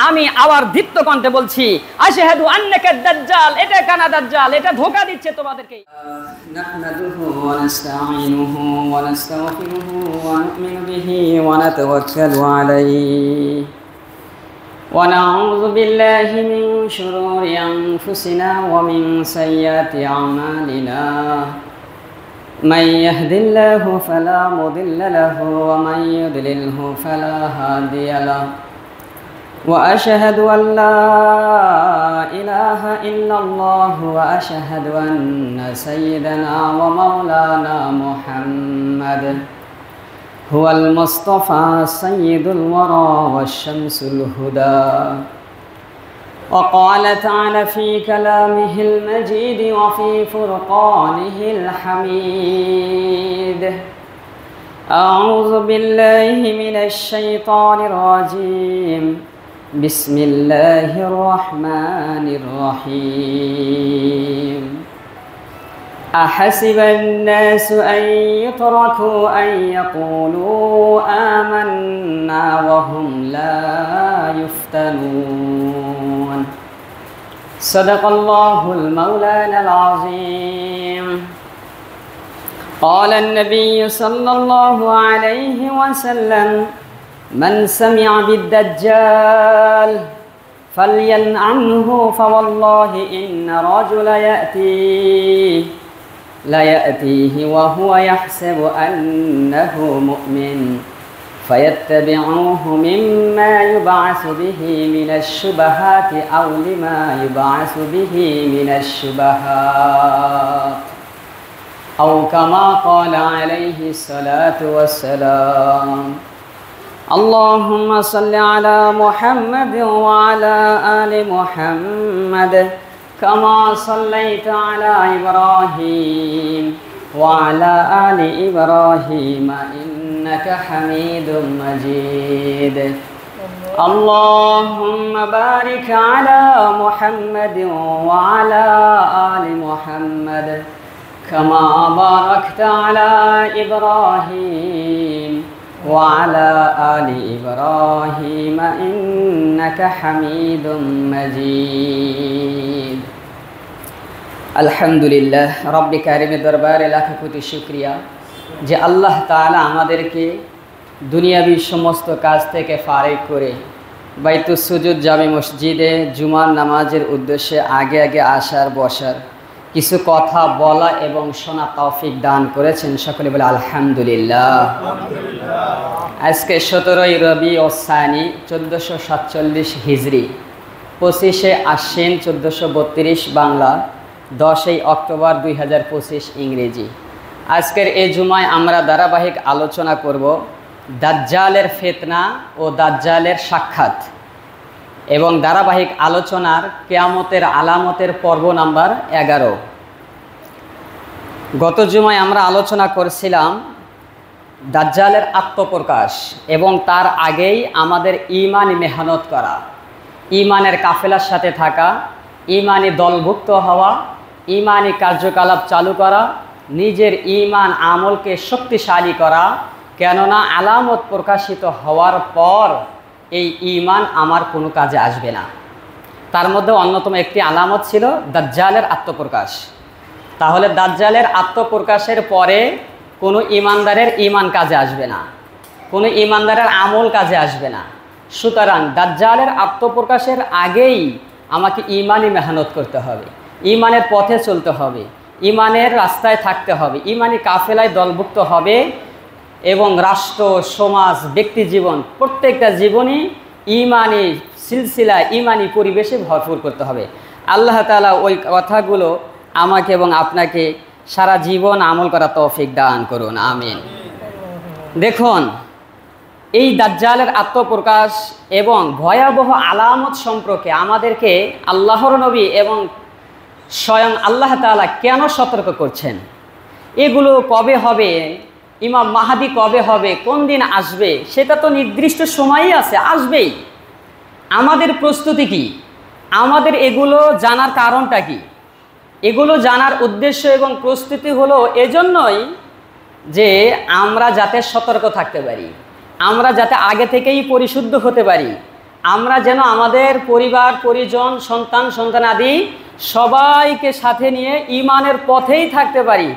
আমি আবার দীপ্ত কণ্ঠে বলছি আশহাদু আন্নাকা দাজ্জাল, এটা কানা দাজ্জাল, এটা ধোঁকা দিচ্ছে তোমাদেরকে। নাহমাদুহু ওয়া নাস্তাঈনুহু ওয়া নাস্তাগফিরুহু ওয়া নু'মিনু বিহি ওয়া নাতাওয়াক্কালু আলাইহি ওয়া নাউযু বিল্লাহি মিন শুরুরি আনফুসিনা ওয়া মিন সাইয়্যাতি আমালিনা। من يهد الله فلا مضل له ومن يضلله فلا هادي له وأشهد أن لا إله إلا الله وأشهد أن سيدنا ومولانا محمد هو المصطفى سيد الورى والشمس الهدى. وقال تعالى في كلامه المجيد وفي فرقانه الحميد: أعوذ بالله من الشيطان الرجيم، بسم الله الرحمن الرحيم. أحسب الناس أن يتركوا أن يقولوا آمنا وهم لا يفتنون. صدق الله المولانا العظيم. قال النبي صلى الله عليه وسلم: من سمع بالدجال فلينعمه فوالله إن رجل يأتيه وهو يحسب أنه مؤمن فيتبعوه مما يبعث به من الشبهات أو لما يبعث به من الشبهات أو كما قال عليه الصلاة والسلام. اللهم صل على محمد وعلى آل محمد كما صليت على إبراهيم وعلى آل إبراهيم إنك حميد مجيد. اللهم بارك على محمد وعلى آل محمد كما باركت على إبراهيم وعلى آل إبراهيم إنك حميد مجيد. আলহামদুলিল্লাহ রব্বি কারিমের দরবারে লাখ কোটি শুকরিয়া যে আল্লাহ তাআলা আমাদেরকে দুনিয়াবি সমস্ত কাজ থেকে ফারিগ করে বাইতুস সুজুদ জামে মসজিদে জুমার নামাজের উদ্দেশ্যে আগে আগে আসার বসার কিছু কথা বলা এবং শোনা তৌফিক দান করেছেন। সকলে বলে আলহামদুলিল্লাহ। আজকে 17ই রবিউল সানি 1447 হিজরি, 25শে আশ্বিন 1432 বাংলা, 10ই অক্টোবর 2025 ইংরেজি। আজকের এই জুমায় আমরা ধারাবাহিক আলোচনা করব দাজ্জালের ফিতনা ও দাজ্জালের সাক্ষাৎ এবং ধারাবাহিক আলোচনার কিয়ামতের আলামতের পর্ব নাম্বার 11। গত জুমায় আমরা আলোচনা করছিলাম দাজ্জালের আত্মপ্রকাশ এবং তার আগেই আমাদের ইমানি মেহনত করা, ইমানের কাফেলার সাথে থাকা, ইমানি দলভুক্ত হওয়া, ইমানি কার্যকলাপ চালু করা, নিজের ইমান আমলকে শক্তিশালী করা। কেননা আলামত প্রকাশিত হওয়ার পর এই ইমান আমার কোনো কাজে আসবে না। তার মধ্যে অন্যতম একটি আলামত ছিল দাজ্জালের আত্মপ্রকাশ। তাহলে দাজ্জালের আত্মপ্রকাশের পরে কোনো ইমানদারের ইমান কাজে আসবে না, কোনো ইমানদারের আমল কাজে আসবে না। সুতরাং দাজ্জালের আত্মপ্রকাশের আগেই আমাকে ইমানি মেহনত করতে হবে, ইমানের পথে চলতে হবে, ইমানের রাস্তায় থাকতে হবে, ইমানি কাফেলায় দলভুক্ত হবে এবং রাষ্ট্র, সমাজ, ব্যক্তি জীবন প্রত্যেকটা জীবনই ইমানি সিলসিলা, ইমানি পরিবেশে ভরপুর করতে হবে। আল্লাহ তাআলা ওই কথাগুলো আমাকে এবং আপনাকে সারা জীবন আমল করা তৌফিক দান করুন, আমিন। দেখুন, এই দাজ্জালের আত্মপ্রকাশ এবং ভয়াবহ আলামত সম্পর্কে আমাদেরকে আল্লাহর নবী এবং স্বয়ং আল্লাহ তাআলা কেন সতর্ক করছেন? এগুলো কবে হবে, ইমাম মাহাদি কবে হবে, কোন দিন আসবে, সেটা তো নির্দিষ্ট সময়ই আছে, আসবেই। আমাদের প্রস্তুতি কি? আমাদের এগুলো জানার কারণটা কি? এগুলো জানার উদ্দেশ্য এবং প্রস্তুতি হলো এজন্যই যে আমরা যাতে সতর্ক থাকতে পারি, আমরা যাতে আগে থেকেই পরিশুদ্ধ হতে পারি, আমরা যেন আমাদের পরিবার পরিজন সন্তান সন্তানাদি সবাইকে সাথে নিয়ে ঈমানের পথেই থাকতে পারি।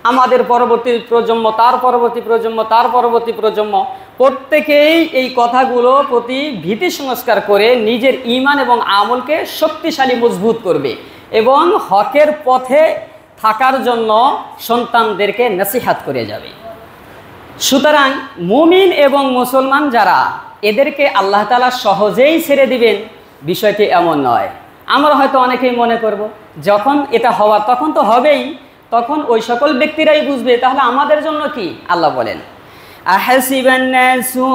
আমাদের পরবর্তী প্রজন্ম, তার পরবর্তী প্রজন্ম, তার পরবর্তী প্রজন্ম প্রত্যেকেই এই কথাগুলো প্রতি ভীতি সংস্কার করে নিজের ঈমান এবং আমলকে শক্তিশালী মজবুত করবে এবং হকের পথে থাকার জন্য সন্তানদেরকে নসিহত করে যাবে। সুতরাং মুমিন এবং মুসলমান যারা, এদেরকে আল্লাহ তাআলা সহজেই ছেড়ে দিবেন বিষয়টি এমন নয়। আমরা হয়তো অনেকেই মনে করব যখন এটা হওয়ার তখন তো হবেই, তখন ওই সকল ব্যক্তিরাই বুঝবে, তাহলে আমাদের জন্য কি? আল্লাহ বলেন আহাসিবান নাসু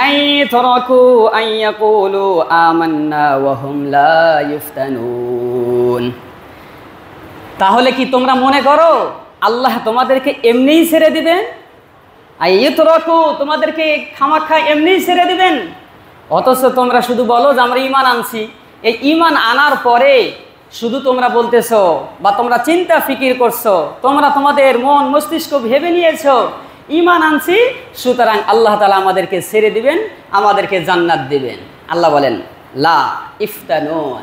আন ইতরাকু আন ইয়াকুলু আমান্না ওয়া হুম লা ইফতানুন। তাহলে কি তোমরা মনে করো আল্লাহ তোমাদেরকে এমনিই ছেড়ে দিবেন? আন ইতরাকু, তোমাদেরকে খামাখা এমনিই ছেড়ে দিবেন, অথচ তোমরা শুধু বলো যে আমরা ঈমান আনছি। এই ঈমান আনার পরে শুধু তোমরা বলতেছো বা তোমরা চিন্তা ফিকির করছো, তোমরা তোমাদের মন মস্তিষ্ক ভেবে নিয়েছো ঈমান আনছি, সুতরাং আল্লাহ তাআলা আমাদেরকে ছেড়ে দিবেন, আমাদেরকে জান্নাত দিবেন। আল্লাহ বলেন লা ইফতানুন,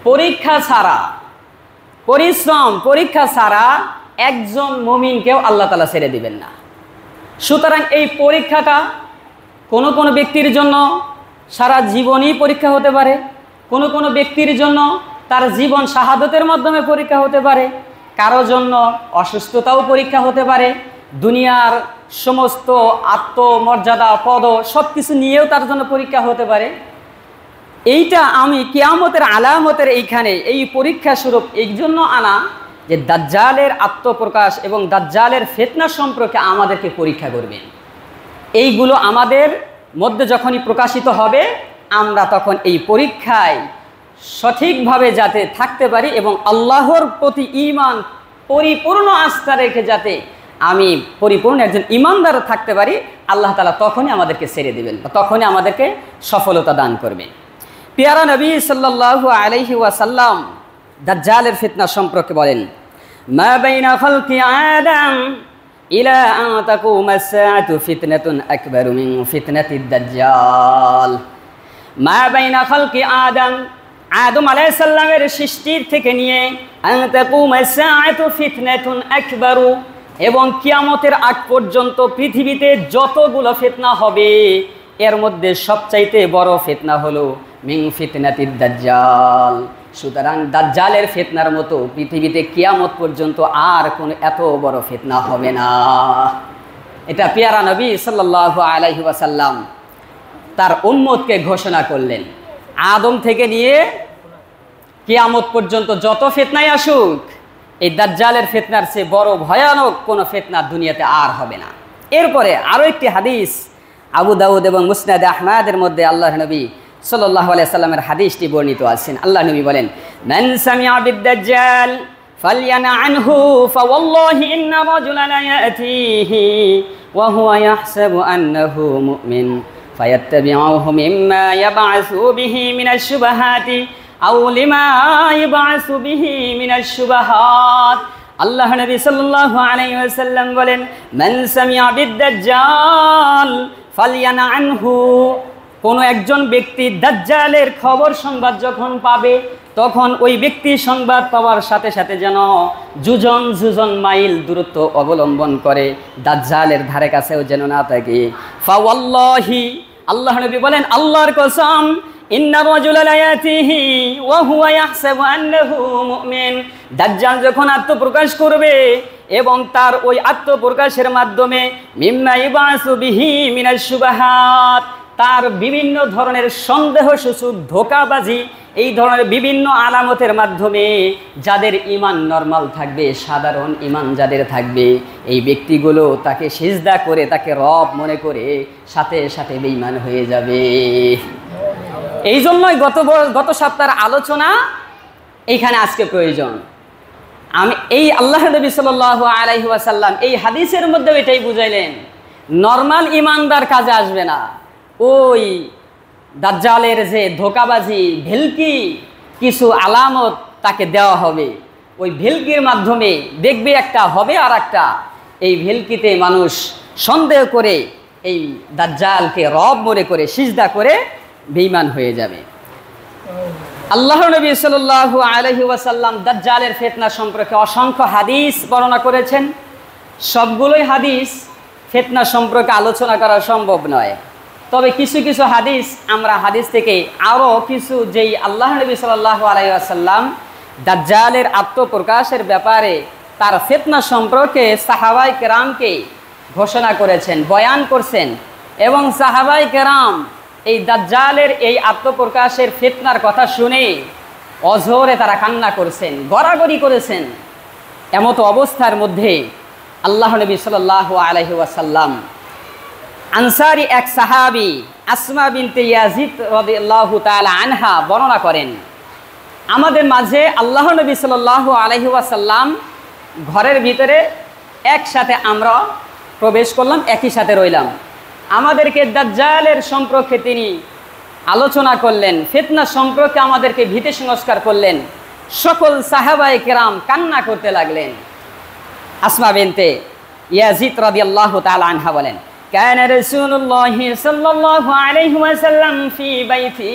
পরীক্ষা ছাড়া, পরিশ্রম পরীক্ষা ছাড়া একজন মুমিনকেও আল্লাহ তাআলা ছেড়ে দিবেন না। সুতরাং এই পরীক্ষাটা কোনো কোনো ব্যক্তির জন্য সারা জীবনই পরীক্ষা হতে পারে, কোনো কোনো ব্যক্তির জন্য তার জীবন শাহাদতের মাধ্যমে পরীক্ষা হতে পারে, কারো জন্য অসুস্থতাও পরীক্ষা হতে পারে, দুনিয়ার সমস্ত আত্মমর্যাদা পদ সব কিছু নিয়েও তার জন্য পরীক্ষা হতে পারে। এইটা আমি কিয়ামতের আলামতের এইখানে এই পরীক্ষা স্বরূপ এই জন্য আনা যে দাজ্জালের আত্মপ্রকাশ এবং দাজ্জালের ফিতনা সম্পর্কে আমাদেরকে পরীক্ষা করবেন। এইগুলো আমাদের মধ্যে যখনই প্রকাশিত হবে আমরা তখন এই পরীক্ষায় সঠিকভাবে যাতে থাকতে পারি এবং আল্লাহর প্রতি ঈমান পরিপূর্ণ আস্থা রেখে যাতে আমি পরিপূর্ণ একজন ঈমানদার থাকতে পারি, আল্লাহ তাআলা তখনই আমাদেরকে ছেড়ে দিবেন, তখনই আমাদেরকে সফলতা দান করবেন। পিয়ারা নবী সাল্লাল্লাহু আলাইহি ওয়াসাল্লাম দাজ্জালের ফিতনা সম্পর্কে বলেন মা বাইনা খালকি আদম ইলা আন তাকুমাস সাআতু ফিতনাতুন আকবারু মিন ফিতনাতিদ দাজ্জাল। মা বাইনা খালকি আদম, আদম আলাইহিস সালামের সৃষ্টির থেকে নিয়ে আন তাকুমাস সাআতু ফিতনাতুন আকবারু, এবং কিয়ামতের আগ পর্যন্ত পৃথিবীতে যতগুলো ফিতনা হবে এর মধ্যে সবচাইতে বড় ফিতনা হলো মিন ফিতনাতিদ দাজ্জাল। সুতরাং দাজ্জালের ফিতনার মতো পৃথিবীতে কিয়ামত পর্যন্ত আর কোনো এত বড় ফিতনা হবে না। এটা পেয়ারা নবী সাল্লাল্লাহু আলাইহি ওয়াসাল্লাম তার উম্মতকে ঘোষণা করলেন। আদম থেকে নিয়ে কিয়ামত পর্যন্ত যত ফিতনাই আসুক এই দাজ্জালের ফিতনার চেয়ে বড় ভয়ানক কোনো ফিতনা দুনিয়াতে আর হবে না। এরপরে আরও একটি হাদিস আবু দাউদ এবং মুসনাদে আহমদের মধ্যে আল্লাহর নবী সাল্লাল্লাহু আলাইহি সাল্লামের হাদিসটি বর্ণিত আছেন। আল্লাহ নবী বলেন মান সামিআ বিদ-দাজ্জাল ফালয়ানা আনহু ফাওয়াল্লাহি ইন্না রাজুলান ইয়াতিহি ওয়া হুয়া ইয়াহসাবু আন্নাহু মুমিন ফায়াত্তাবিউহু মিম্মা ইয়াবআসু বিহি মিনাশ শুবহাতি আও লিমা ইয়াবআসু বিহি মিনাশ শুবহাত। আল্লাহ নবী সাল্লাল্লাহু আলাইহি ওয়াসাল্লাম বলেন মান সামিআ বিদ-দাজ্জাল ফালয়ানা আনহু, কোনো একজন ব্যক্তি দাজ্জালের খবর সংবাদ যখন পাবে তখন ওই ব্যক্তি সংবাদ পাওয়ার সাথে সাথে যেন যুজন মাইল দূরত্ব অবলম্বন করে, দাজ্জালের ধারে কাছেও যেন না থাকে। ফাওয়াল্লাহি, আল্লাহ নবী বলেন আল্লাহর কসম, ইন্না রাজুলা লা ইয়াতিহি ওয়া হুয়া ইয়াহসাবু আন্নাহু মুমিন, দাজ্জাল যখন আত্মপ্রকাশ করবে এবং তার ওই আত্মপ্রকাশের মাধ্যমে মিম্মা ইয়াবআসু বিহি মিনাশ শুবহাত, তার বিভিন্ন ধরনের সন্দেহসূচক ধোঁকাবাজি, এই ধরনের বিভিন্ন আলামতের মাধ্যমে যাদের ঈমান নরমাল থাকবে, সাধারণ ঈমান যাদের থাকবে, এই ব্যক্তিগুলো তাকে সিজদা করে তাকে রব মনে করে সাথে সাথে বেঈমান হয়ে যাবে। এই জন্যই গত সপ্তাহের আলোচনা এইখানে আজকে প্রয়োজন। আমি এই আল্লাহ নবী সাল্লাল্লাহু আলাইহি ওয়াসাল্লাম এই হাদিসের মধ্যে এটাই বুঝাইলেন, নরমাল ঈমানদার কাজে আসবে না, ওই দাজ্জালের যে ধোঁকাবাজি ভেলকি কিছু আলামত তাকে দেওয়া হবে, ওই ভেলকির মাধ্যমে দেখবে একটা হবে আর একটা, এই ভেলকিতে মানুষ সন্দেহ করে এই দাজ্জালকে রব মনে করে সিজদা করে বেঈমান হয়ে যাবে। আল্লাহ নবী সাল্লাল্লাহু আলাইহি ওয়াসাল্লাম দাজ্জালের ফিতনা সম্পর্কে অসংখ্য হাদিস বর্ণনা করেছেন। সবগুলোই হাদিস ফিতনা সম্পর্কে আলোচনা করা সম্ভব নয়, তবে কিছু কিছু হাদিস আমরা হাদিস থেকে আরও কিছু যেই আল্লাহ নবী সাল্লাল্লাহু আলাইহি ওয়াসাল্লাম দাজ্জালের আত্মপ্রকাশের ব্যাপারে তার ফিতনা সম্পর্কে সাহাবায়ে কেরামকে ঘোষণা করেছেন, বয়ান করছেন, এবং সাহাবায়ে কেরাম এই দাজ্জালের এই আত্মপ্রকাশের ফিতনার কথা শুনে অঝোরে তারা কান্না করছেন, গড়াগড়ি করেছেন। এমতো অবস্থার মধ্যে আল্লাহ নবী সাল্লাল্লাহু আলাইহি ওয়াসাল্লাম আনসারি এক সাহাবী আসমা বিনতে ইয়াজিদ রাদিয়াল্লাহু তাআলা আনহা বর্ণনা করেন, আমাদের মাঝে আল্লাহ নবী সাল্লাল্লাহু আলাইহি ওয়াসাল্লাম ঘরের ভিতরে একসাথে আমরা প্রবেশ করলাম, একই সাথে রইলাম। আমাদেরকে দাজ্জালের সম্পর্কে তিনি আলোচনা করলেন, ফিতনা সম্পর্কে আমাদেরকে ভীতি সংস্কার করলেন। সকল সাহাবায়ে কেরাম কান্না করতে লাগলেন। আসমা বিনতে ইয়াজিদ রাদিয়াল্লাহু তাআলা আনহা বলেন, কানা রাসূলুল্লাহি সাল্লাল্লাহু আলাইহি ওয়াসাল্লাম ফি বাইতি,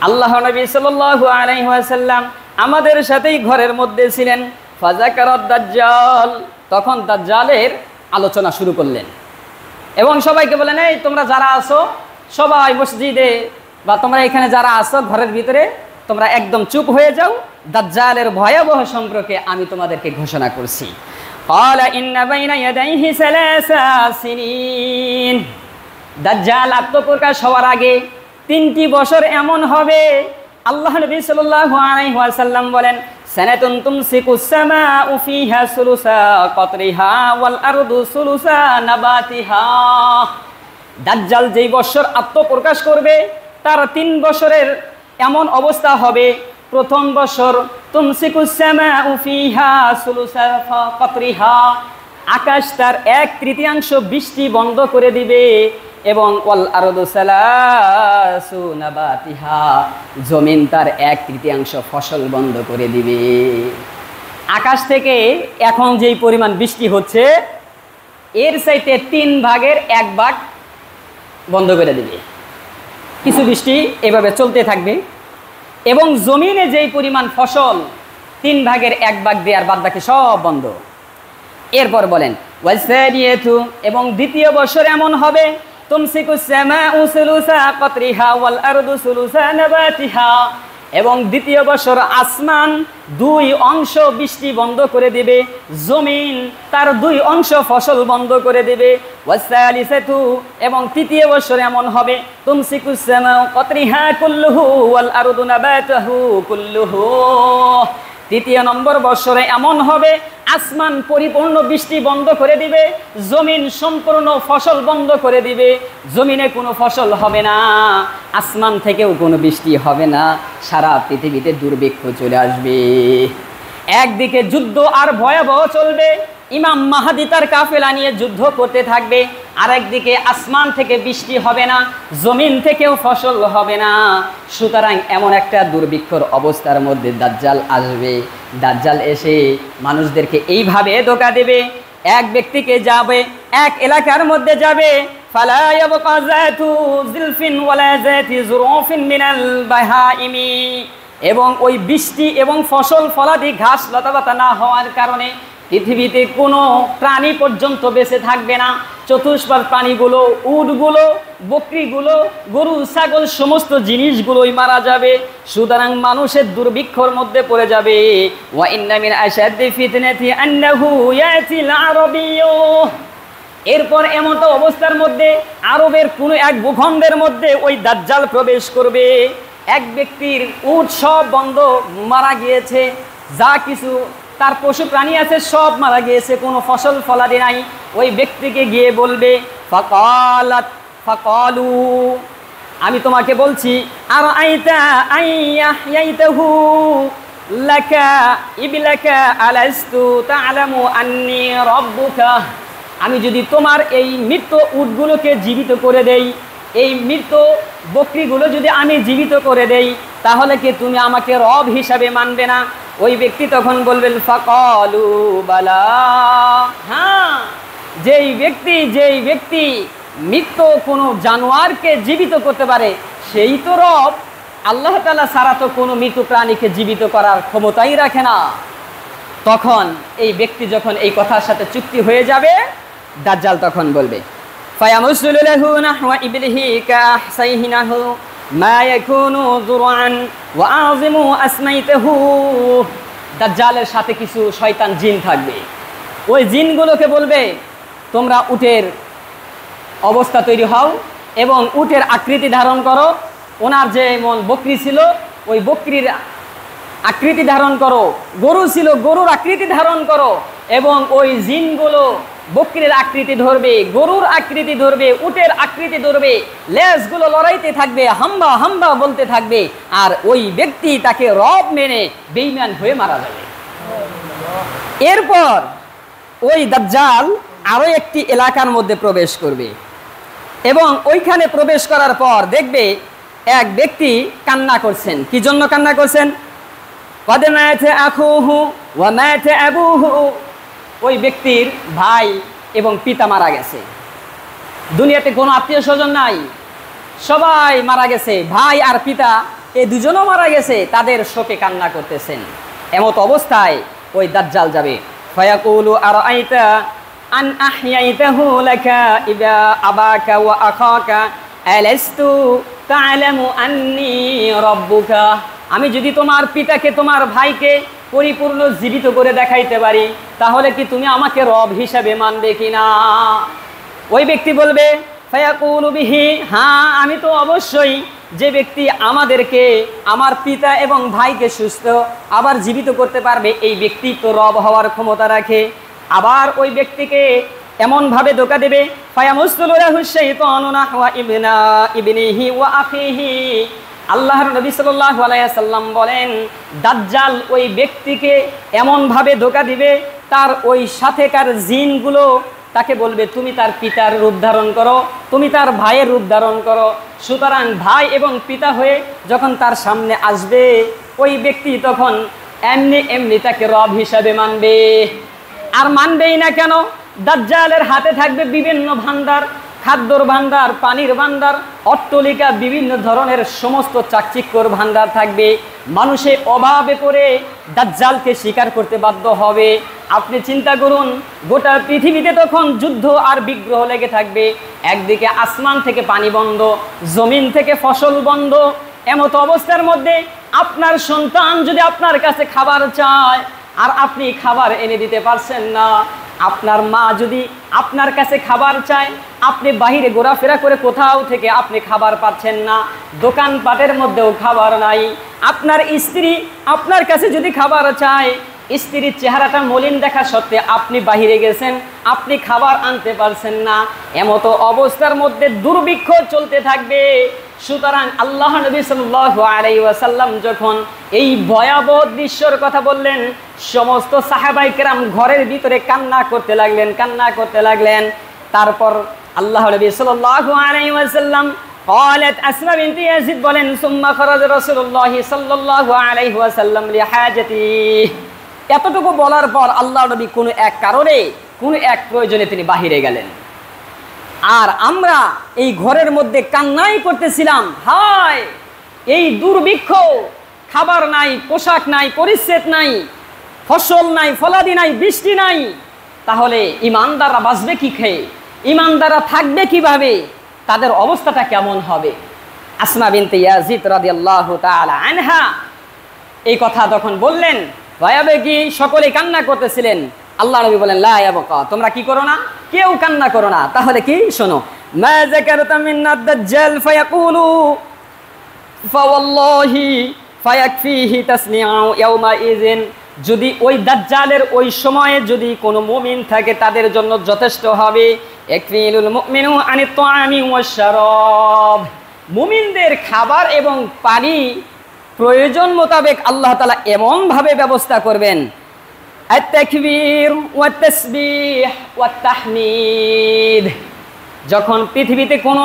আল্লাহ নবী সাল্লাল্লাহু আলাইহি ওয়াসাল্লাম আমাদের সাথেই ঘরের মধ্যে ছিলেন। ফাযাকারাদ দাজ্জাল, তখন দাজ্জালের আলোচনা শুরু করলেন এবং সবাইকে বলেন, এই তোমরা যারা আসো সবাই মসজিদে বা তোমরা এখানে যারা আসো ঘরের ভিতরে তোমরা একদম চুপ হয়ে যাও, দাজ্জালের ভয়াবহ সম্পর্কে আমি তোমাদেরকে ঘোষণা করছি। ক্বালা ইন্না বাইনা ইয়াদাইহি সালাসা সিনিন, দাজ্জাল আত্মপ্রকাশ হওয়ার আগে 3টি বছর এমন হবে। আল্লাহ নবী সাল্লাল্লাহু আলাইহি ওয়াসাল্লাম বলেন, সানাতুন তুমসিকুস সামাউ ফিহা সুলুসা কতরিহা ওয়াল আরদু সুলুসা নাবাতিহা, দাজ্জাল যেই বছর আত্মপ্রকাশ করবে তার 3 বছরের এমন অবস্থা হবে। প্রথম বছর তুমসিকুস সামাউ ফিহা সুলুসা কতরিহা, আকাশ তার 1/3 বৃষ্টি বন্ধ করে দিবে, এবং ওয়াল আরদু সালাসু নাবাতিহা, জমিন তার 1/3 ফসল বন্ধ করে দিবে। আকাশ থেকে এখন যেই পরিমাণ বৃষ্টি হচ্ছে এর চাইতে 3 ভাগের 1 ভাগ বন্ধ করে দিবে। কিছু বৃষ্টি এভাবে চলতে থাকবে এবং জমিনে যেই পরিমাণ ফসল 3 ভাগের 1 ভাগ দেওয়ার বাদ বাকি সব বন্ধ। এরপর বলেন ওয়াসারিয়াতু, এবং দ্বিতীয় বছর এমন হবে তুমসিকুস সামাউ সুলুসা কতরিহা ওয়াল আরদু সুলুসা নাবাতিহা, এবং দ্বিতীয় বছর আসমান 2 অংশ বৃষ্টি বন্ধ করে দেবে, জমিন তার 2 অংশ ফসল বন্ধ করে দেবে। ওয়াসালিসাতু, এবং তৃতীয় বছর এমন হবে তুমসিকুস সামাউ কতরিহা কুল্লুহু ওয়াল আরদু নাবাতাহু কুল্লুহু, তৃতীয় নম্বর বছরে এমন হবে আসমান পরিপূর্ণ বৃষ্টি বন্ধ করে দিবে, জমিন সম্পূর্ণ ফসল বন্ধ করে দিবে, জমিনে কোনো ফসল হবে না, আসমান থেকেও কোনো বৃষ্টি হবে না, সারা পৃথিবীতে দুর্ভিক্ষ চলে আসবে। একদিকে যুদ্ধ আর ভয়াবহ চলবে, ইমাম মাহদী তার কাফেলা নিয়ে যুদ্ধ করতে থাকবে, আর একদিকে আসমান থেকে বৃষ্টি হবে না, জমিন থেকেও ফসল হবে না। সুতরাং এমন একটা দুর্ভিক্ষর অবস্থার মধ্যে দাজ্জাল আসবে। দাজ্জাল এসে মানুষদেরকে এইভাবে ধোঁকা দেবে, এক ব্যক্তিকে যাবে এক এলাকার মধ্যে যাবে, ফালা ইয়াবকা যাতু জিলফিন ওয়ালা যাতি যুরুফিন মিনাল বাহাইমি, এবং ওই বৃষ্টি এবং ফসল ফলাদি ঘাস লতাপাতা না হওয়ার কারণে পৃথিবীতে কোনো প্রাণী পর্যন্ত বেঁচে থাকবে না। চতুষ্পাদ প্রাণীগুলো, উটগুলো, বকরিগুলো, গরু ছাগল সমস্ত জিনিসগুলোই মারা যাবে। সুতরাং মানুষের দুর্ভিক্ষর মধ্যে পড়ে যাবে। ওয়া ইন্না মিন আশাদ্দি ফিতনাতি আন্নাহু ইয়াতিল আরাবিয়্যু, এরপর এমতো অবস্থার মধ্যে আরবের কোনো এক ভূখণ্ডের মধ্যে ওই দাজ্জাল প্রবেশ করবে। এক ব্যক্তির উট সব বন্ধ মারা গিয়েছে, যা কিছু তার পশু প্রাণী আছে সব মারা গিয়েছে, কোনো ফসল ফলাদি নাই। ওই ব্যক্তিকে গিয়ে বলবে ফাকালু, আমি তোমাকে বলছি আর আইতা আইয়াহু লাকা ইবলাকা আলাস্তু তা'লামু আন্নী রাব্বুকা, আমি যদি তোমার এই মৃত উটগুলোকে জীবিত করে দেই, এই মৃত বকরিগুলো যদি আমি জীবিত করে দেই, তাহলে কি তুমি আমাকে রব হিসাবে মানবে না? ওই ব্যক্তি তখন বলবেন ফাকালু বালা, হ্যাঁ, যেই ব্যক্তি মৃত কোনো জানোয়ারকে জীবিত করতে পারে সেই তো রব, আল্লাহ তাআলা ছাড়া তো কোনো মৃত প্রাণীকে জীবিত করার ক্ষমতাই রাখে না। তখন এই ব্যক্তি যখন এই কথার সাথে চুক্তি হয়ে যাবে, দাজ্জাল তখন বলবে ফায়ামুসুলু লাহু নাহওয়া ইবলিহি কাহসাইহিনাহু মা ইয়াকুনু যুরআন ওয়া আযিমু আসমাইতাহু। দাজ্জালের সাথে কিছু শয়তান জিন থাকবে। ওই জিনগুলোকে বলবে তোমরা উটের অবস্থা তৈরি হও এবং উটের আকৃতি ধারণ করো। ওনার যেমন বকরি ছিল ওই বকরির আকৃতি ধারণ করো, গরু ছিল গরুর আকৃতি ধারণ করো, এবং ওই জিনগুলো বকরির আকৃতি ধরবে, গরুর আকৃতি ধরবে, উটের আকৃতি ধরবে, লেজগুলো লড়াইতে থাকবে, হাম্বা হাম্বা বলতে থাকবে, আর ওই ব্যক্তি তাকে রব মেনে বেঈমান হয়ে মারা যাবে। এরপর ওই দাজ্জাল আরো একটি এলাকার মধ্যে প্রবেশ করবে এবং ওইখানে প্রবেশ করার পর দেখবে এক ব্যক্তি কান্না করছেন। কি জন্য কান্না করছেন? কদ মাতা আখুহু ওয়া মাতা আবুহু। ওই ব্যক্তির ভাই এবং পিতা মারা গেছে। দুনিয়াতে কোনো আত্মীয় স্বজন নাই, সবাই মারা গেছে, ভাই আর পিতা এই দুজনও মারা গেছে, তাদের শোকে কান্না করতেছেন। এমত অবস্থায় ওই দাজ্জাল যাবে, ফায়াকুলু আরাআইতা আন আহইয়াইতাহু লাকা ইবা আবাকা ওয়া আখাকা আলাস্তু তা'লামু আন্নী রাব্বুকা। আমি যদি তোমার পিতাকে তোমার ভাইকে পরিপূর্ণ জীবিত করে দেখাইতে পারি, তাহলে কি তুমি আমাকে রব হিসাবে মানবে কিনা? ওই ব্যক্তি বলবে ফায়াকুলু বিহি, হ্যাঁ আমি তো অবশ্যই, যে ব্যক্তি আমাদেরকে আমার পিতা এবং ভাইকে সুস্থ আবার জীবিত করতে পারবে এই ব্যক্তি তো রব হওয়ার ক্ষমতা রাখে। আবার ওই ব্যক্তিকে এমনভাবে ধোঁকা দেবে, ফায়ামুসুলু লাহু শাইতানু নাহওয়া ইবনিহি ওয়া আখিহি। আল্লাহর নবী সাল্লাল্লাহু আলাইহি ওয়াসাল্লাম বলেন, দাজ্জাল ওই ব্যক্তিকে এমনভাবে ধোঁকা দিবে, তার ওই সাথেকার জিনগুলো তাকে বলবে তুমি তার পিতার রূপ ধারণ করো, তুমি তার ভাইয়ের রূপ ধারণ করো। সুতরাং ভাই এবং পিতা হয়ে যখন তার সামনে আসবে, ওই ব্যক্তি তখন এমনি এমনি তাকে রব হিসাবে মানবে। আর মানবেই না কেন? দাজ্জালের হাতে থাকবে বিভিন্ন ভান্ডার, খাদ্যর ভান্ডার, পানির ভান্ডার, অট্টলিকা, বিভিন্ন ধরনের সমস্ত চাকচিক্যর ভান্ডার থাকবে। মানুষে অভাবে পড়ে দাজ্জালকে স্বীকার করতে বাধ্য হবে। আপনি চিন্তা করুন, গোটা পৃথিবীতে তখন যুদ্ধ আর বিগ্রহ লেগে থাকবে। একদিকে আসমান থেকে পানি বন্ধ, জমিন থেকে ফসল বন্ধ। এমত অবস্থার মধ্যে আপনার সন্তান যদি আপনার কাছে খাবার চায় আর আপনি খাবার এনে দিতে পারছেন না, আপনার মা যদি আপনার কাছে খাবার চায়, আপনি বাহিরে ঘোরাফেরা করে কোথাও থেকে আপনি খাবার পাচ্ছেন না, দোকানপাটের মধ্যেও খাবার নাই, আপনার স্ত্রী আপনার কাছে যদি খাবার চায়, স্ত্রীর চেহারাটা মলিন দেখা সত্ত্বে আপনি বাহিরে গেছেন, আপনি খাবার আনতে পারছেন না, এমত অবস্থার মধ্যে দুর্ভিক্ষ চলতে থাকবে। সুতরাং আল্লাহ নবী সাল্লাল্লাহু আলাইহি ওয়াসাল্লাম যখন এই ভয়াবহ দৃশ্যের কথা বললেন, সমস্ত সাহাবায়ে কেরাম ঘরের ভিতরে কান্না করতে লাগলেন। তারপর আল্লাহ নবী সাল্লাল্লাহু আলাইহি ওয়াসাল্লাম قالت আসমা বিনতে ইয়াজিদ বলেন, সুম্মা খরাজ রাসূলুল্লাহ সাল্লাল্লাহু আলাইহি ওয়াসাল্লাম লিহাজাতি। এতটুকু বলার পর আল্লাহ নবী কোনো এক কারণে, কোনো এক প্রয়োজনে তিনি বাহিরে গেলেন। আর আমরা এই ঘরের মধ্যে কান্নাই করতেছিলাম, হায় এই দুর্ভিক্ষ, খাবার নাই, পোশাক নাই, পরিচ্ছদ নাই, ফসল নাই, ফলাদি নাই, বৃষ্টি নাই, তাহলে ঈমানদাররা বাঁচবে কি খেয়ে? ঈমানদাররা থাকবে কিভাবে? তাদের অবস্থাটা কেমন হবে? আসমা বিনতে ইয়াজিদ রাদিয়াল্লাহু তাআলা আনহা এই কথা তখন বললেন, ভয়াবে কি সকলেই কান্না করতেছিলেন। আল্লাহ নবী বলেন, লা ইয়াবকা, তোমরা কি করো না? কেউ কান্না করো না। তাহলে কি? শোনো, মা যাকারতা মিনাদ দাজ্জাল ফায়াকুলু ফাওয়াল্লাহি ফায়াকফিহি তাসনিউ ইয়াউমা ইযিন। যদি ওই দাজ্জালের ওই সময়ে যদি কোনো মুমিন থাকে, তাদের জন্য যথেষ্ট হবে। ইয়াকফিলুল মুমিনু আনিত তাআমি ওয়াশ শারাব। মুমিনদের খাবার এবং পানি প্রয়োজন মোতাবেক আল্লাহ তাআলা এমনভাবে ব্যবস্থা করবেন, আত-তাকবীর ওয়াত তাসবিহ ওয়াত তাহমিদ। যখন পৃথিবীতে কোনো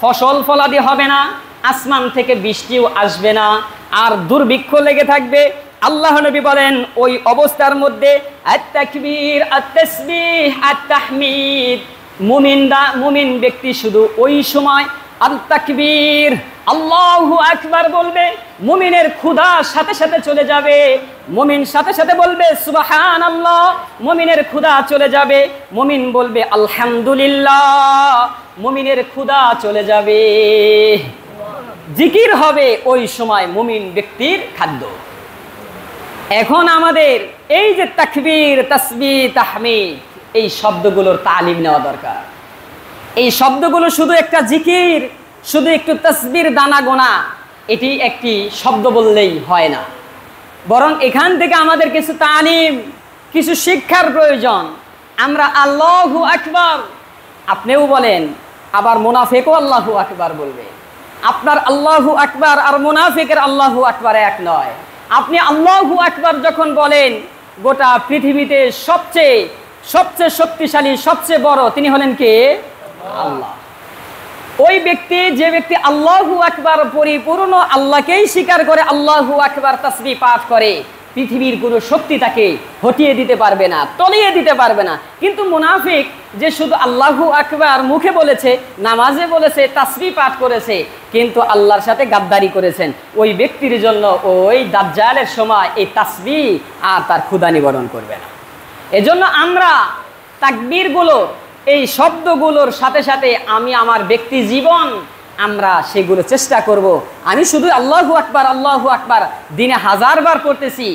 ফসল ফলাদি হবে না, আসমান থেকে বৃষ্টিও আসবে না, আর দুর্ভিক্ষ লেগে থাকবে, আল্লাহ নবী বলেন ওই অবস্থার মধ্যে আত-তাকবীর, আত-তাসবিহ, আত-তাহমিদ, মুমিন ব্যক্তি শুধু ওই সময় আল তাকবীর, আল্লাহু আকবার বলবে, মুমিনের ক্ষুধা সাথে সাথে চলে যাবে। মুমিন সাথে সাথে বলবে সুবহানাল্লাহ, মুমিনের ক্ষুধা চলে যাবে। মুমিন বলবে আলহামদুলিল্লাহ, মুমিনের ক্ষুধা চলে যাবে। জিকির হবে ওই সময় মুমিন ব্যক্তির খাদ্য। এখন আমাদের এই যে তাকবীর, তাসবিহ, তাহমিদ, এই শব্দগুলোর তালিম নেওয়া দরকার। এই শব্দগুলো শুধু একটা জিকির, শুধু একটু তাসবির দানা গোনা, এটি একটি শব্দ বললেই হয় না, বরং এখান থেকে আমাদের কিছু তালিম, কিছু শিক্ষার প্রয়োজন। আমরা আল্লাহু আকবার আপনিও বলেন, আবার মুনাফিকও আল্লাহু আকবার বলবে। আপনার আল্লাহু আকবার আর মুনাফিকের আল্লাহু আকবার এক নয়। আপনি আল্লাহু আকবার যখন বলেন, গোটা পৃথিবীতে সবচেয়ে শক্তিশালী, সবচেয়ে বড় তিনি হলেন কে? আল্লাহ। ওই ব্যক্তি, যে ব্যক্তি আল্লাহু আকবার পরিপূর্ণ আল্লাহকেই স্বীকার করে, আল্লাহু আকবার তাসবিহ পাঠ করে, পৃথিবীর কোনো শক্তি তাকে হটিয়ে দিতে পারবে না, তলিয়ে দিতে পারবে না। কিন্তু মুনাফিক যে শুধু আল্লাহু আকবার মুখে বলেছে, নামাজে বলেছে, তাসবিহ পাঠ করেছে, কিন্তু আল্লাহর সাথে গাদ্দারি করেছেন, ওই ব্যক্তির জন্য ওই দাজ্জালের সময় এই তাসবিহ আর তার ক্ষুধা নিবারণ করবে না। এজন্য আমরা তাকবীরগুলো, এই শব্দগুলোর সাথে সাথে আমি আমার ব্যক্তি জীবন, আমরা সেগুলো চেষ্টা করব। আমি শুধু আল্লাহু আকবার দিনে 1000 বার পড়তেছি,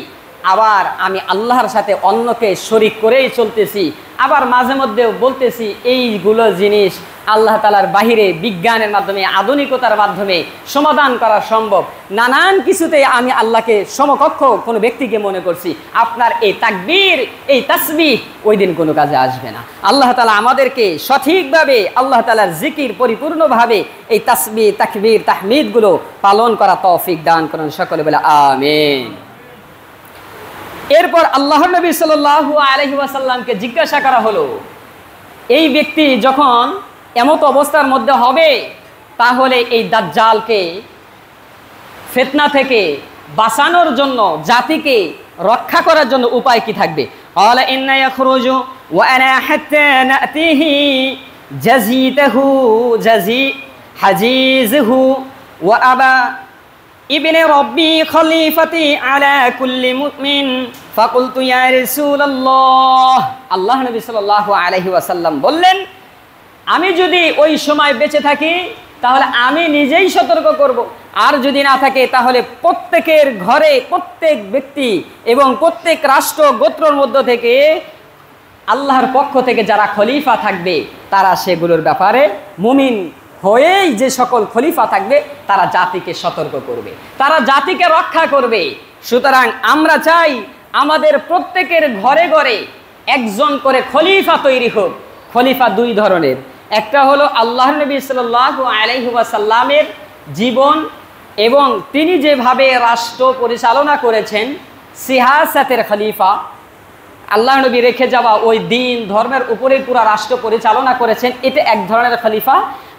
আবার আমি আল্লাহর সাথে অন্যকে শরীক করেই চলতেছি, আবার মাঝে মধ্যেও বলতেছি এইগুলো জিনিস আল্লাহ তাআলার বাহিরে বিজ্ঞানের মাধ্যমে, আধুনিকতার মাধ্যমে সমাধান করা সম্ভব। নানান কিছুতে আমি আল্লাহকে সমকক্ষ কোনো ব্যক্তিকে মনে করছি। আপনার এই তাকবীর, এই তাসবিহ ওই দিন কোনো কাজে আসবে না। আল্লাহ তাআলা আমাদেরকে সঠিকভাবে আল্লাহ তাআলার জিকির পরিপূর্ণভাবে এই তাসবিহ, তাকবীর, তাহমিদগুলো পালন করা তৌফিক দান করুন। সকলে বলে আমিন। এরপর আল্লাহর নবী সাল্লাল্লাহু আলাইহি ওয়াসাল্লামকে জিজ্ঞাসা করা হলো, এই ব্যক্তি যখন এমত অবস্থার মধ্যে হবে, তাহলে এই দাজ্জালকে ফিতনা থেকে বাঁচানোর জন্য, জাতিকে রক্ষা করার জন্য উপায় কি থাকবে? ক্বালা ইন্না ইয়াখরুজু ওয়া আনা হাত্তা নাতিহি জাযিতাহু হাজিজহু ওয়া আবা ইবনে রব্বি খলিফাতি আলা কুল্লি মুমিন ফাকুলতু ইয়া রাসূলুল্লাহ। আল্লাহ নবী সাল্লাল্লাহু আলাইহি ওয়াসাল্লাম বললেন, আমি যদি ওই সময় বেঁচে থাকি তাহলে আমি নিজেই সতর্ক করব, আর যদি না থাকে তাহলে প্রত্যেকের ঘরে, প্রত্যেক ব্যক্তি এবং প্রত্যেক রাষ্ট্র গোত্রর মধ্য থেকে আল্লাহর পক্ষ থেকে যারা খলিফা থাকবে, তারা সেগুলোর ব্যাপারে মুমিন হয়েই যে সকল খলিফা থাকবে, তারা জাতিকে সতর্ক করবে, তারা জাতিকে রক্ষা করবে। সুতরাং আমরা চাই আমাদের প্রত্যেকের ঘরে ঘরে একজন করে খলিফা তৈরি হোক। খলিফা দুই ধরনের, একটা হলো আল্লাহর নবী সাল্লাল্লাহু আলাইহি ওয়াসাল্লামের জীবন এবং তিনি যেভাবে রাষ্ট্র পরিচালনা করেছেন, সিয়াসাতের খলিফা, আল্লাহ নবী রেখে যাওয়া ওই দিন ধর্মের উপরে পুরা রাষ্ট্র পরিচালনা করেছেন, এটা এক ধরনের খলিফা।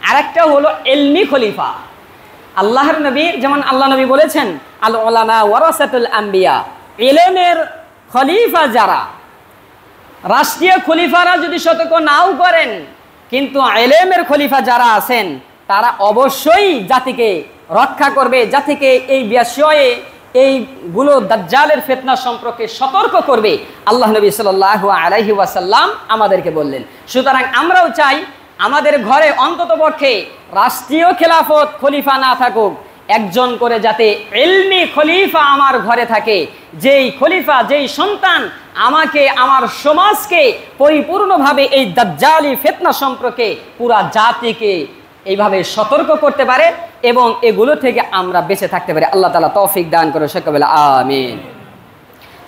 আরেকটা হলো ইলমি খলিফা। আল্লাহর নবীর, যেমন আল্লাহ নবী বলেছেন, আল উলামা ওয়ারাসাতুল আম্বিয়া, ইলমের খলিফা যারা, রাষ্ট্রীয় খলিফারা যদি সতর্ক নাও করেন, কিন্তু ইলমের খলিফা যারা আছেন তারা অবশ্যই জাতিকে রক্ষা করবে, জাতিকে এই বিষয়ে, এইগুলো দাজ্জালের ফিতনা সম্পর্কে সতর্ক করবে। আল্লাহ নবী সাল্লাল্লাহু আলাইহি ওয়াসাল্লাম আমাদেরকে বললেন। সুতরাং আমরাও চাই আমাদের ঘরে অন্ততপক্ষে রাষ্ট্রীয় খেলাফত খলিফা না থাকুক, একজন করে যাতে ইলমি খলিফা আমার ঘরে থাকে, যেই খলিফা, যেই সন্তান আমাকে, আমার সমাজকে পরিপূর্ণভাবে এই দাজ্জালি ফিতনা সম্পর্কে পুরা জাতিকে এইভাবে সতর্ক করতে পারে এবং এগুলো থেকে আমরা বেঁচে থাকতে পারি। আল্লাহ তাআলা তৌফিক দান করে, সকলে বলে আমিন।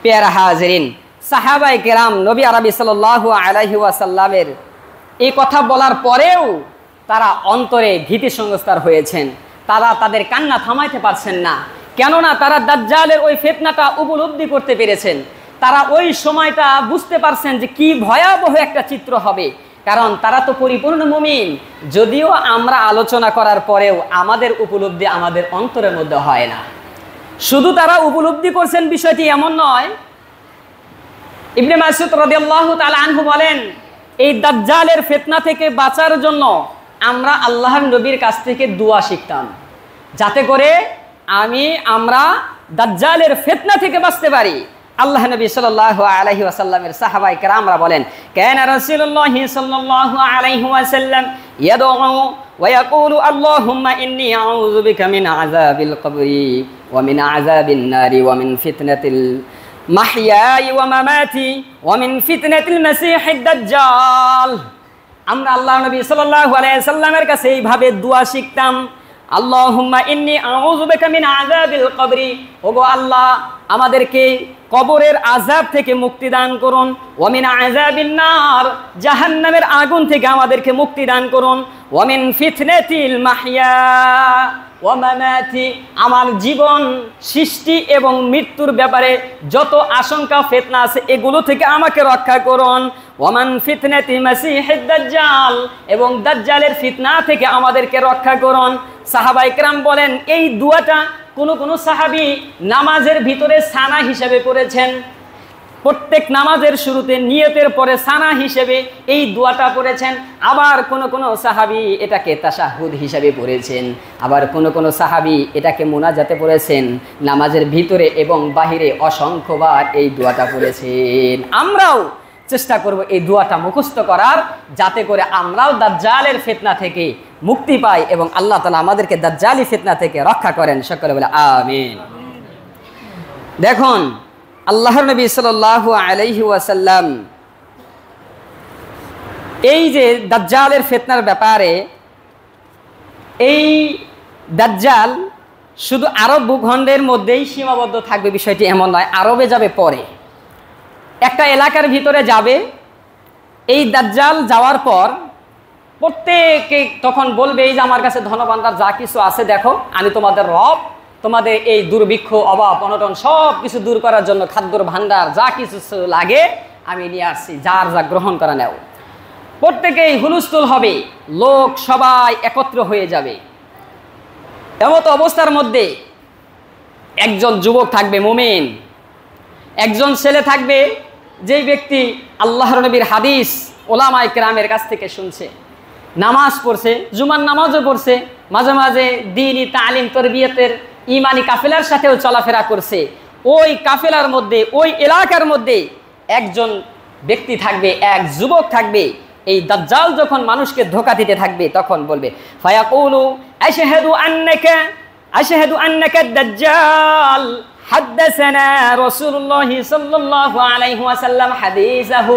পেয়ারা হাজিরিন, সাহাবায়ে কেরাম নবী আরবি সাল্লাল্লাহু আলাইহি ওয়াসাল্লামের এই কথা বলার পরেও তারা অন্তরে ভীতি সংস্কার হয়েছেন। তারা তাদের কান্না থামাইতে পারছেন না, কেননা তারা দাজ্জালের ওই ফিতনাটা উপলব্ধি করতে পেরেছেন। তারা ওই সময়টা বুঝতে পারছেন যে কি ভয়াবহ একটা চিত্র হবে, কারণ তারা তো পরিপূর্ণ মুমিন। যদিও আমরা আলোচনা করার পরেও আমাদের উপলব্ধি আমাদের অন্তরের মধ্যে হয় না। শুধু তারা উপলব্ধি করছেন বিষয়টি এমন নয়। ইবনে মাসউদ রাদিয়াল্লাহু তাআলা আনহু বলেন, এই দাজ্জালের ফিতনা থেকে বাঁচার জন্য আমরা আল্লাহর নবীর কাছ থেকে দোয়া শিখতাম, যাতে করে আমরা দাজ্জালের ফিতনা থেকে বাঁচতে পারি। আল্লাহ নবী সাল্লাল্লাহু আলাইহি ওয়াসাল্লামের সাহাবায়ে কেরামরা বলেন, কানা রাসূলুল্লাহ সাল্লাল্লাহু আলাইহি ওয়াসাল্লাম ইয়াদউ ওয়া ইয়াকুলু আল্লাহুম্মা ইন্নী আউযু বিকা মিন আযাবিল কবরি ওয়া মিন আযাবিন নারি ওয়া মিন ফিতনাতিল মাহইয়াই ওয়া মামাতি ওয়া মিন ফিতনাতিল মাসীহিদ দাজ্জাল। আমরা আল্লাহ নবী সাল্লাল্লাহু আলাইহি ওয়াসাল্লামের কাছে এইভাবে দোয়া শিখতাম, আল্লাহুম্মা ইন্নী আউযু বিকা মিন আযাবিল কবরি, ওগো আল্লাহ আমাদেরকে কবরের আযাব থেকে মুক্তি দান করুন, ওয়া মিন আযাবিন নার, জাহান্নামের আগুন থেকে আমাদেরকে মুক্তি দান করুন, ওয়া মিন ফিতনাতিল মাহইয়া ওয়া মামাতি, আমার জীবন সৃষ্টি এবং মৃত্যুর ব্যাপারে যত আশঙ্কা ফিতনা আছে এগুলো থেকে আমাকে রক্ষা করুন, ওয়া মান ফিতনাতি মাসীহিদ দাজ্জাল, এবং দাজ্জালের ফিতনা থেকে আমাদেরকে রক্ষা করুন। সাহাবায়ে কেরাম বলেন এই দোয়াটা কোন সাহাবী নামাজের ভিতরে সানা হিসেবে পড়েছেন। প্রত্যেক নামাজের শুরুতে নিয়তের পরে সানা হিসেবে এই দোয়াটা পড়েছেন। আবার কোন সাহাবী এটাকে তাশাহুদ হিসেবে পড়েছেন, আবার কোন সাহাবী এটাকে মুনাজাতে পড়েছেন। নামাজের ভিতরে এবং বাহিরে অসংখ্যবার এই দোয়াটা পড়েছেন। আমরাও চেষ্টা করব এই দোয়াটা মুখস্থ করার, যাতে করে আমরাও দাজ্জালের ফিতনা থেকে মুক্তি পাই এবং আল্লাহ তাআলা আমাদেরকে দাজ্জালি ফিতনা থেকে রক্ষা করেন। সকলে বলে আমিন। দেখুন আল্লাহর নবী সাল্লাল্লাহু আলাইহি ওয়াসাল্লাম এই যে দাজ্জালের ফিতনার ব্যাপারে, এই দাজ্জাল শুধু আরব ভূখণ্ডের মধ্যেই সীমাবদ্ধ থাকবে বিষয়টি এমন নয়, আরবে যাবে পরে, একটা এলাকার ভিতরে যাবে। এই দাজ্জাল যাওয়ার পর প্রত্যেকে তখন বলবে এই যে আমার কাছে ধনভাণ্ডার যা কিছু আছে দেখো, আমি তোমাদের রব, তোমাদের এই দুর্ভিক্ষ অভাব অনটন সব কিছু দূর করার জন্য খাদ্যর ভাণ্ডার যা কিছু লাগে আমি নিয়ে আসছি, যার যা গ্রহণ করা নেও। প্রত্যেকেই হুলস্থুল হবে, লোক সবাই একত্র হয়ে যাবে। এমত অবস্থার মধ্যে একজন যুবক থাকবে মুমিন, একজন ছেলে থাকবে যেই ব্যক্তি আল্লাহর নবীর হাদিস ওলামায়ে কেরামের কাছ থেকে শুনছে, নামাজ পড়ছে, জুমার নামাজও পড়ছে, মাঝে মাঝে দ্বীনি তালিম তরবিয়তের ইমানি কাফেলার সাথেও চলাফেরা করছে। ওই কাফেলার মধ্যে, ওই এলাকার মধ্যে একজন ব্যক্তি থাকবে, এক যুবক থাকবে। এই দাজ্জাল যখন মানুষকে ধোঁকা দিতে থাকবে তখন বলবে ফায়াকুলু আশহাদু আন্নাকা দাজ্জাল হাদাসানা রাসূলুল্লাহ সাল্লাল্লাহু আলাইহি ওয়াসাল্লাম হাদিসাহু,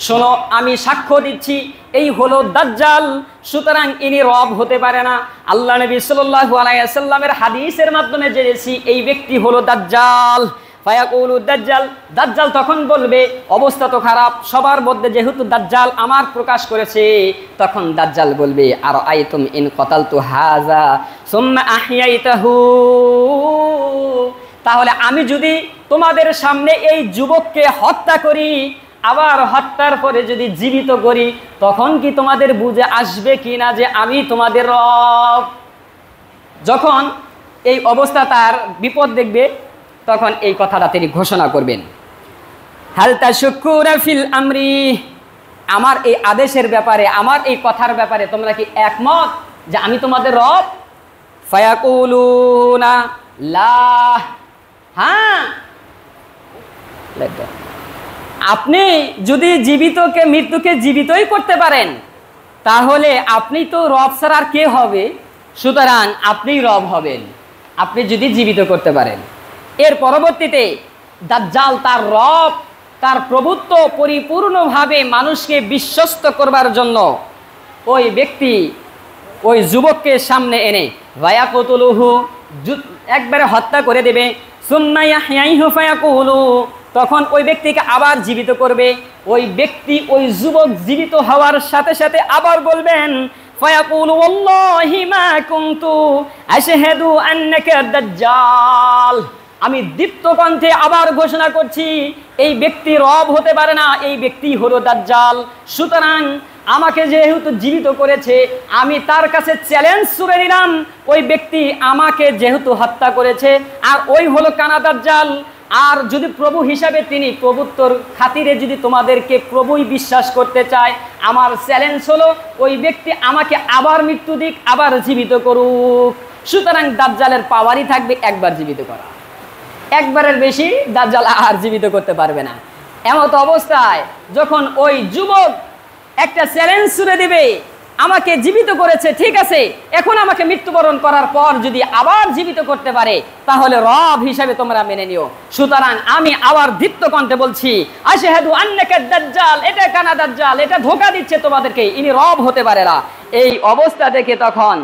শোনো আমি সাক্ষ্য দিচ্ছি এই হলো দাজ্জাল, সুতরাং ইনি রব হতে পারে না। আল্লাহ নবী সাল্লাল্লাহু আলাইহি ওয়াসাল্লামের হাদিসের মাধ্যমে জেনেছি এই ব্যক্তি হলো দাজ্জাল। ফায়াকুলু দাজ্জাল, দাজ্জাল তখন বলবে অবস্থা তো খারাপ, সবার মধ্যে যেহেতু দাজ্জাল আমার প্রকাশ করেছে, তখন দাজ্জাল বলবে আর আইতুম ইন কতালতু হাযা সুম্মা আহইয়াইতাহু, তাহলে আমি যদি তোমাদের সামনে এই যুবককে হত্যা করি, আবার হত্যার পরে যদি জীবিত করি, তখন কি তোমাদের বুঝে আসবে কিনা যে আমি তোমাদের রব? যখন এই অবস্থা তার বিপদ দেখবে তখন এই কথাটা তিনি ঘোষণা করবেন, হাল তাশুকুরা ফিল আমরি, আমার এই আদেশের ব্যাপারে, আমার এই কথার ব্যাপারে তোমরা কি একমত যে আমি তোমাদের রব? ফায়াকুলুনা লা, হ্যাঁ। আপনি যদি জীবিতকে মৃত্যুকে জীবিতই করতে পারেন তাহলে আপনি তো রব ছাড়া আর কে হবে? সুতরাং আপনিই রব হবেন, আপনি যদি জীবিত করতে পারেন। এর পরবর্তীতে দাজ্জাল তার রব, তার প্রভুত্ব পরিপূর্ণভাবে মানুষকে বিশ্বস্ত করবার জন্য ওই ব্যক্তি, ওই যুবককে সামনে এনে ফায়াকুতুলুহু, একবারে হত্যা করে দেবে। সুম্মা ইয়াহইয়াহু ফায়াকুলু, তখন ওই ব্যক্তিকে আবার জীবিত করবে। ওই ব্যক্তি, ওই যুবক জীবিত হওয়ার সাথে সাথে আবার বলবেন ফায়াকুলু ওয়াল্লাহি মা কুনতু আশহাদু আন্নাকা দাজ্জাল, আমি দীপ্ত কণ্ঠে আবার ঘোষণা করছি এই ব্যক্তি রব হতে পারে না, এই ব্যক্তি হলো দাজ্জাল। সুতরাং আমাকে যেহেতু জীবিত করেছে, আমি তার কাছে চ্যালেঞ্জ ছুড়ে নিলাম, ওই ব্যক্তি আমাকে যেহেতু হত্যা করেছে আর ওই হলো কানা দাজ্জাল, আর যদি প্রভু হিসাবে তিনি প্রভুত্বর খাতিরে যদি তোমাদেরকে প্রভুই বিশ্বাস করতে চায় আমার চ্যালেঞ্জ হলো ওই ব্যক্তি আমাকে আবার মৃত্যু দিক, আবার জীবিত করুক। সুতরাং দাজ্জালের পাওয়ারই থাকবে একবার জীবিত করা, একবারের বেশি দাজ্জাল আর জীবিত করতে পারবে না। এমত অবস্থায় যখন ওই যুবক একটা চ্যালেঞ্জ ছুড়ে দিবে, আমাকে জীবিত করেছে ঠিক আছে, এখন আমাকে মৃত্যুবরণ করার পর যদি আবার জীবিত করতে পারে তাহলে রব হিসাবে তোমরা মেনে নিও। সুতরাং আমি আবার দীপ্ত কণ্ঠে বলছি, আশহাদু আন্নাকা দাজ্জাল, এটা কানা দাজ্জাল, এটা ধোঁকা দিচ্ছে তোমাদেরকে, ইনি রব হতে পারে না। এই অবস্থা দেখে তখন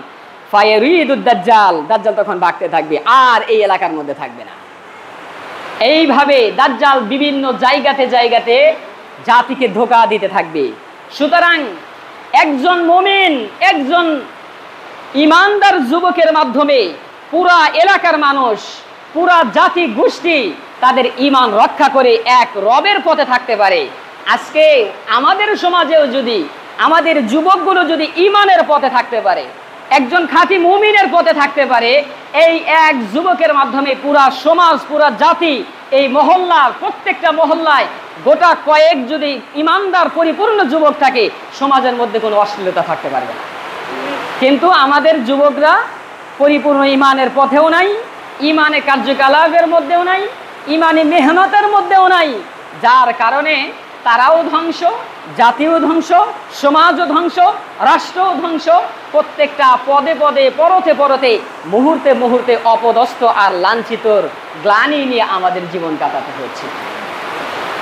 ফায়ারিদুদ দাজ্জাল, দাজ্জাল তখন ভাগতে থাকবে, আর এই এলাকার মধ্যে থাকবে না। এইভাবে দাজ্জাল বিভিন্ন জায়গাতে জায়গাতে জাতিকে ধোঁকা দিতে থাকবে। সুতরাং একজন মুমিন, একজন ইমানদার যুবকের মাধ্যমে পুরা এলাকার মানুষ, পুরা জাতি গোষ্ঠী তাদের ঈমান রক্ষা করে এক রবের পথে থাকতে পারে। আজকে আমাদের সমাজেও যদি আমাদের যুবকগুলো যদি ঈমানের পথে থাকতে পারে, একজন খাঁটি মুমিনের পথে থাকতে পারে, এই এক যুবকের মাধ্যমে পুরা সমাজ, পুরা জাতি, এই মহল্লার প্রত্যেকটা মহল্লায় গোটা কয়েক যদি ইমানদার পরিপূর্ণ যুবক থাকে, সমাজের মধ্যে কোনো অশ্লীলতা থাকতে পারবে না। কিন্তু আমাদের যুবকরা পরিপূর্ণ ইমানের পথেও নাই, ইমানে কার্যকলাপের মধ্যেও নাই, ইমানি মেহনতের মধ্যেও নাই, যার কারণে তারাও ধ্বংস, জাতিও ধ্বংস, সমাজও ধ্বংস, রাষ্ট্রও ধ্বংস। প্রত্যেকটা পদে পদে, পরতে পরতে, মুহূর্তে মুহূর্তে অপদস্থ আর লাঞ্ছিতর গ্লানি নিয়ে আমাদের জীবন কাটাতে হচ্ছে।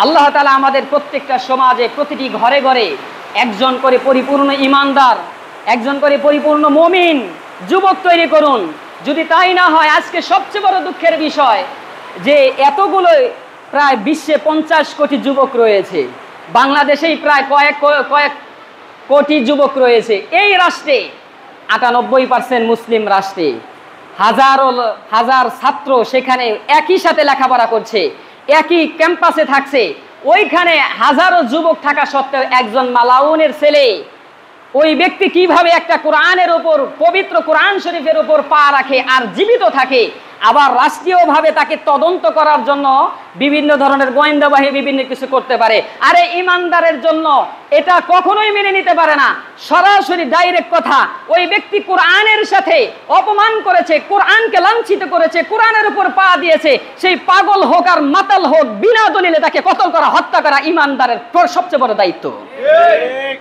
আল্লাহ তাআলা আমাদের প্রত্যেকটা সমাজে, প্রতিটি ঘরে ঘরে একজন করে পরিপূর্ণ ইমানদার, একজন করে পরিপূর্ণ মুমিন যুবক তৈরি করুন। যদি তাই না হয়, আজকে সবচেয়ে বড় দুঃখের বিষয় যে এতগুলো প্রায় বিশ্বে 50 কোটি যুবক রয়েছে, বাংলাদেশেই প্রায় কয়েক কোটি যুবক রয়েছে। এই রাষ্ট্রে 98% মুসলিম রাষ্ট্রে হাজার ছাত্র সেখানে একই সাথে লেখাপড়া করছে, একই ক্যাম্পাসে থাকছে। ওইখানে হাজারো যুবক থাকা সত্ত্বেও একজন মালাউনের ছেলে, ওই ব্যক্তি কিভাবে একটা কোরআনের উপর, পবিত্র কোরআন শরীফের উপর পা রাখে আর জীবিত থাকে, আবার রাষ্ট্রীয়ভাবে তাকে তদন্ত করার জন্য বিভিন্ন ধরনের গোয়েন্দা বাহিনী বিভিন্ন কিছু করতে পারে। আরে ইমানদারের জন্য এটা কখনোই মেনে নিতে পারে না। সরাসরি ডাইরেক্ট কথা, ওই ব্যক্তি কোরআনের সাথে অপমান করেছে, কোরআনকে লাঞ্ছিত করেছে, কোরআনের উপর পা দিয়েছে। সেই পাগল হোক আর মাতাল হোক, বিনা দলিলে তাকে কতল করা, হত্যা করা ইমানদারের সবচেয়ে বড় দায়িত্ব।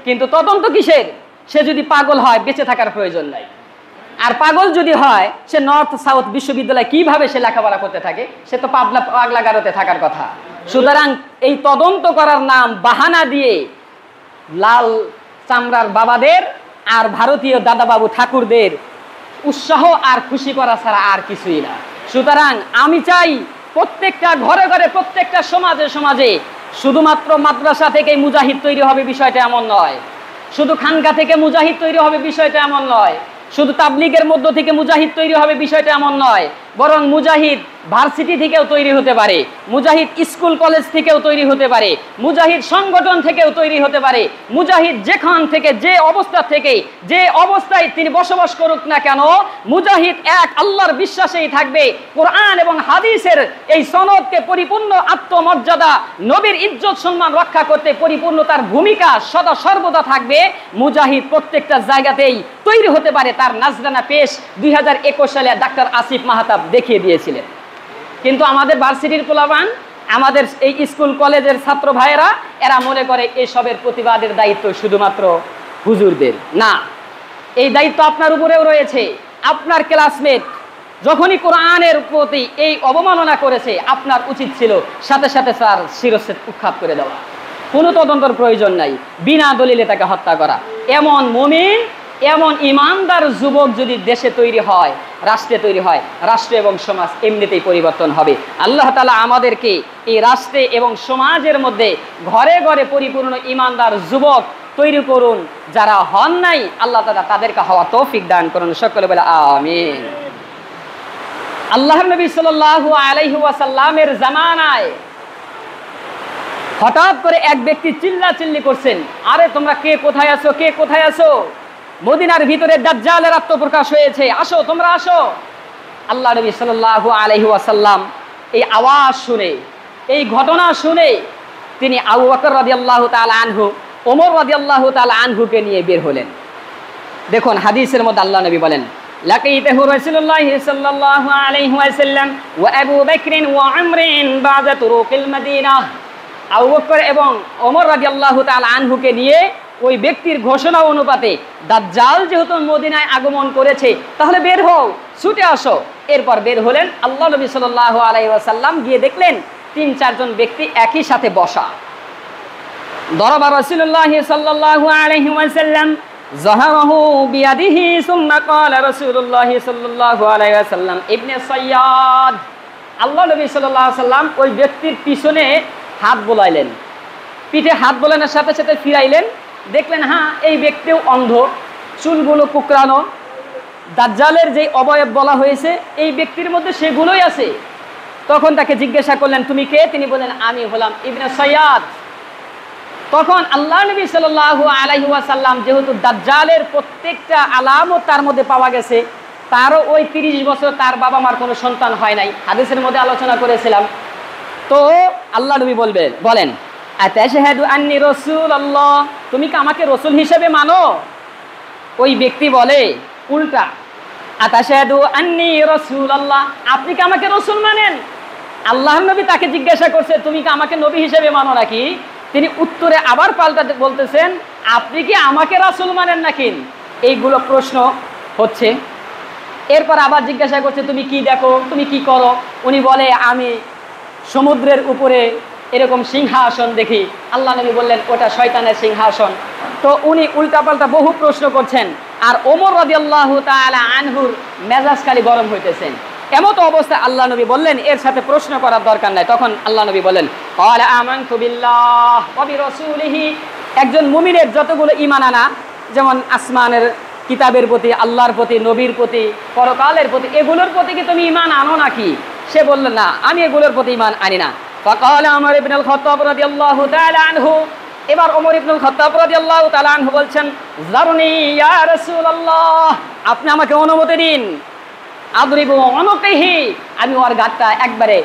কিন্তু তদন্ত কিসের? সে যদি পাগল হয় বেঁচে থাকার প্রয়োজন নাই, আর পাগল যদি হয় সে নর্থ সাউথ বিশ্ববিদ্যালয়ে কিভাবে সে লেখাপড়া করতে থাকে? সে তো পাগলাগারোতে থাকার কথা। সুতরাং এই তদন্ত করার নাম বাহানা দিয়ে লাল চামড়ার বাবাদের আর ভারতীয় দাদাবাবু ঠাকুরদের উৎসাহ আর খুশি করা ছাড়া আর কিছুই না। সুতরাং আমি চাই প্রত্যেকটা ঘরে ঘরে, প্রত্যেকটা সমাজে সমাজে শুধুমাত্র মাদ্রাসা থেকে মুজাহিদ তৈরি হবে বিষয়টা এমন নয়, শুধু খানকা থেকে মুজাহিদ তৈরি হবে বিষয়টা এমন নয়, শুধু তাবলিগের মধ্য থেকে মুজাহিদ তৈরি হবে বিষয়টা এমন নয়, বরং মুজাহিদ ভার্সিটি থেকেও তৈরি হতে পারে, মুজাহিদ স্কুল কলেজ থেকেও তৈরি হতে পারে, মুজাহিদ সংগঠন থেকেও তৈরি হতে পারে। মুজাহিদ যেখান থেকে, যে অবস্থা থেকে, যে অবস্থায় তিনি বসবাস করুক না কেন, মুজাহিদ এক আল্লাহর বিশ্বাসেই থাকবে। কোরআন এবং হাদিসের এই সনদকে পরিপূর্ণ আত্মমর্যাদা, নবীর ইজ্জত সম্মান রক্ষা করতে পরিপূর্ণ তার ভূমিকা সদা সর্বদা থাকবে। মুজাহিদ প্রত্যেকটা জায়গাতেই তৈরি হতে পারে। তার নাজরানা পেশ 2021 সালে ডাক্তার আসিফ মাহতাব দেখিয়ে দিয়েছিলেন। কিন্তু আমাদের ভার্সিটির পোলাপান, আমাদের এই স্কুল কলেজের ছাত্র ভাইয়েরা, এরা মনে করে এসবের প্রতিবাদের দায়িত্ব শুধুমাত্র হুজুরদের। না, এই দায়িত্ব আপনার উপরেও রয়েছে। আপনার ক্লাসমেট যখনই কোরআনের প্রতি এই অবমাননা করেছে, আপনার উচিত ছিল সাথে সাথে তার শিরচ্ছেদ উৎখাত করে দেওয়া। কোনো তদন্তের প্রয়োজন নাই, বিনা দলিলে তাকে হত্যা করা। এমন মুমিন, এমন ইমানদার যুবক যদি দেশে তৈরি হয়, রাষ্ট্রে তৈরি হয়, রাষ্ট্র এবং সমাজ এমনিতেই পরিবর্তন হবে। আল্লাহ তাআলা আমাদেরকে এই রাষ্ট্রে এবং সমাজের মধ্যে ঘরে ঘরে পরিপূর্ণ ইমানদার যুবক তৈরি করুন। যারা হন নাই, আল্লাহ তাআলা তাদেরকে হওয়া তৌফিক দান করুন। সকলে বলে আমিন। আল্লাহর নবী সাল্লাল্লাহু আলাইহি ওয়াসাল্লামের জামানায় হঠাৎ করে এক ব্যক্তি চিল্লাচিল্লি করছেন, আরে তোমরা কে কোথায় আছো, কে কোথায় আছো? মদিনার ভিতরে দাজ্জালের আত্মপ্রকাশ হয়েছে, আসো তোমরা আসো। আল্লাহ নবী সাল্লাল্লাহু আলাইহি ওয়াসাল্লাম এই আওয়াজ শুনে, এই ঘটনা শুনে তিনি আবু বকর রাদিয়াল্লাহু তাআলা আনহু ওমর রাদিয়াল্লাহু তাআলা আনহুকে নিয়ে বের হলেন। দেখুন হাদিসের মধ্যে আল্লাহ নবী বলেন, লাকিতাহু রাসূলুল্লাহ সাল্লাল্লাহু আলাইহি ওয়াসাল্লাম ওয়া আবু বকর ওয়া উমর বা'দা তুরুকিল মদিনাহ। আবু বকর এবং ওমর রাদিয়াল্লাহু তাআলা আনহুকে নিয়ে ওই ব্যক্তির ঘোষণা অনুপাতে দাজ্জাল যেহেতু মদিনায় আগমন করেছে, তাহলে বের হও, ছুটে আসো। এরপর বের হলেন। আল্লাহ নবী সাল্লাল্লাহু আলাইহি ওয়াসাল্লাম গিয়ে দেখলেন ৩-৪ ব্যক্তি একই সাথে বসা। দরাবা রাসূলুল্লাহ সাল্লাল্লাহু আলাইহি ওয়াসাল্লাম যাহারাহু বিয়াদিহি সুম্মা ক্বালা রাসূলুল্লাহ সাল্লাল্লাহু আলাইহি ওয়াসাল্লাম ইবনে সাইয়াদ। আল্লাহ নবী সাল্লাল্লাহু আলাইহি ওয়াসাল্লাম ওই ব্যক্তির পিছনে হাত বোলাইলেন, পিঠে হাত বোলানোর সাথে সাথে ফিরাইলেন। দেখলেন হ্যাঁ, এই ব্যক্তিও অন্ধ, চুলগুলো কুকরানো, দাজ্জালের যে অবয়ব বলা হয়েছে এই ব্যক্তির মধ্যে সেগুলোই আছে। তখন তাকে জিজ্ঞাসা করলেন, তুমি কে? তিনি বললেন, আমি হলাম ইবনে সাইয়াদ। তখন আল্লাহ নবী সাল্লাল্লাহু আলাইহি ওয়াসাল্লাম যেহেতু দাজ্জালের প্রত্যেকটা আলামত তার মধ্যে পাওয়া গেছে, তারও ওই 30 বছর তার বাবা মার কোনো সন্তান হয় নাই, হাদিসের মধ্যে আলোচনা করেছিলাম। তো আল্লাহ নবী বলেন, আতাশহাদু আন্নী রাসূলুল্লাহ, তুমি কি আমাকে রসুল হিসেবে মানো? ওই ব্যক্তি বলে উল্টা, আতাশহাদু আন্নী রাসূলুল্লাহ, আপনি কি আমাকে রসুল মানেন? আল্লাহর নবী তাকে জিজ্ঞাসা করছে, তুমি কি আমাকে নবী হিসেবে মানো নাকি? তিনি উত্তরে আবার পাল্টাতে বলতেছেন, আপনি কি আমাকে রাসূল মানেন নাকি? এইগুলো প্রশ্ন হচ্ছে। এরপর আবার জিজ্ঞাসা করছে, তুমি কি দেখো, তুমি কি করো? উনি বলে, আমি সমুদ্রের উপরে এরকম সিংহাসন দেখি। আল্লাহ নবী বললেন, ওটা শয়তানের সিংহাসন। তো উনি উল্টাপাল্টা বহু প্রশ্ন করছেন, আর ওমর রাদিয়াল্লাহু তাআলা আনহুর মেজাজ খালি গরম হইতেছেন। এমত অবস্থায় আল্লাহ নবী বললেন, এর সাথে প্রশ্ন করার দরকার নাই। তখন আল্লাহ নবী বললেন, ক্বালা আমানতু বিল্লাহ ওয়া বিরাসূলিহি। একজন মুমিনের যতগুলো ঈমান আনা, যেমন আসমানের কিতাবের প্রতি, আল্লাহর প্রতি, নবীর প্রতি, পরকালের প্রতি, এগুলোর প্রতি কি তুমি ঈমান আনো নাকি? সে বলল, না, আমি এগুলোর প্রতি ঈমান আনি না। ফাকালা ওমর ইবনুল খাত্তাব রাদিয়াল্লাহু তাআলা আনহু। এবার ওমর ইবনুল খাত্তাব রাদিয়াল্লাহু তাআলা আনহু বলছেন, জারনি ইয়া রাসূলুল্লাহ, আপনি আমাকে অনুমতি দিন। আদরিবু উনুকিহি, আমি ওর গাতটা একবারে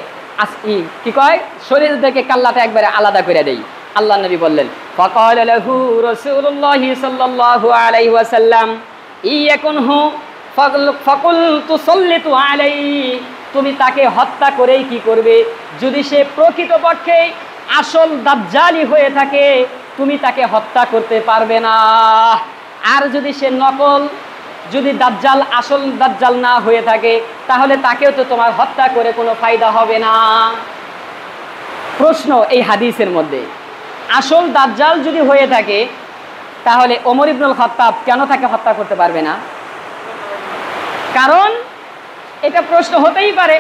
কি কয়, শরীর থেকে কাল্লাটা একবারে আলাদা করে দেই। আল্লাহ নবী বললেন, ফাকালা লাহু রাসূলুল্লাহ সাল্লাল্লাহু আলাইহি ওয়াসাল্লাম ইয়াকুনহু ফাকুলতু সাল্লিতু আলাইহি, তুমি তাকে হত্যা করেই কি করবে? যদি সে প্রকৃতপক্ষে আসল দাজ্জালি হয়ে থাকে, তুমি তাকে হত্যা করতে পারবে না। আর যদি সে নকল, যদি দাজ্জাল আসল দাজ্জাল না হয়ে থাকে, তাহলে তাকেও তো তোমার হত্যা করে কোনো ফায়দা হবে না। প্রশ্ন এই হাদিসের মধ্যে, আসল দাজ্জাল যদি হয়ে থাকে, তাহলে ওমর ইবনুল খাত্তাব কেন তাকে হত্যা করতে পারবে না? কারণ এটা প্রশ্ন হতেই পারে,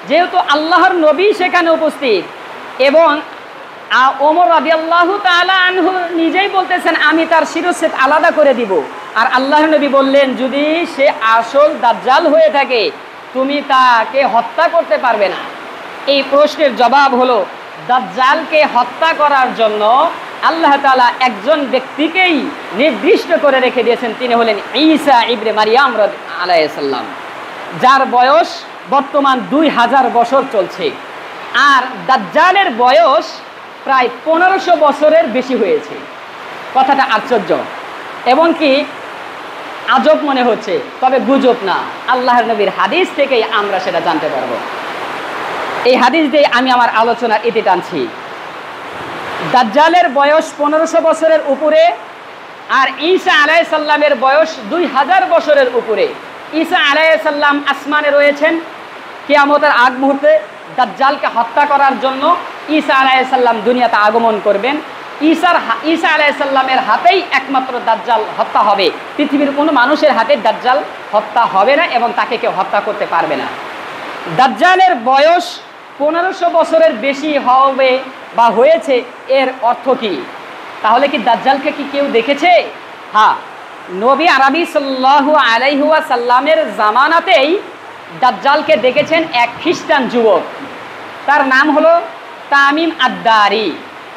যেহেতু আল্লাহর নবী সেখানে উপস্থিত এবং ওমর রাদিয়াল্লাহু তাআলা আনহু নিজেই বলতেছেন, আমি তার শিরচ্ছেদ আলাদা করে দিব। আর আল্লাহর নবী বললেন, যদি সে আসল দাজ্জাল হয়ে থাকে, তুমি তাকে হত্যা করতে পারবে না। এই প্রশ্নের জবাব হলো, দাজ্জালকে হত্যা করার জন্য আল্লাহ তাআলা একজন ব্যক্তিকেই নির্দিষ্ট করে রেখে দিয়েছেন, তিনি হলেন ঈসা ইবনে মারইয়াম আলাইহিস সালাম, যার বয়স বর্তমান 2000 বছর চলছে। আর দাজ্জালের বয়স প্রায় 1500 বছরের বেশি হয়েছে। কথাটা আশ্চর্য এবং কি আজব মনে হচ্ছে, তবে গুজব না, আল্লাহর নবীর হাদিস থেকেই আমরা সেটা জানতে পারবো। এই হাদিস দিয়ে আমি আমার আলোচনার ইতি টানছি। দাজ্জালের বয়স 1500 বছরের উপরে, আর ঈসা আলাইহিস সালামের বয়স 2000 বছরের উপরে। ঈসা আলাইহিস সালাম আসমানে রয়েছেন, কিয়ামতের আগ মুহূর্তে দাজ্জালকে হত্যা করার জন্য ঈসা আলাইহিস সালাম দুনিয়াতে আগমন করবেন। ঈসা আলাইহিস সালামের হাতেই একমাত্র দাজ্জাল হত্যা হবে, পৃথিবীর কোনো মানুষের হাতে দাজ্জাল হত্যা হবে না এবং তাকে কেউ হত্যা করতে পারবে না। দাজ্জালের বয়স 1500 বছরের বেশি হবে বা হয়েছে, এর অর্থ কি? তাহলে কি দাজ্জালকে কি কেউ দেখেছে? হ্যাঁ, নবী আরবি সাল্লাল্লাহু আলাইহি ওয়াসাল্লামের জামানাতেই দাজ্জালকে দেখেছেন এক খ্রিস্টান যুবক, তার নাম হলো তামিম আদ-দারি।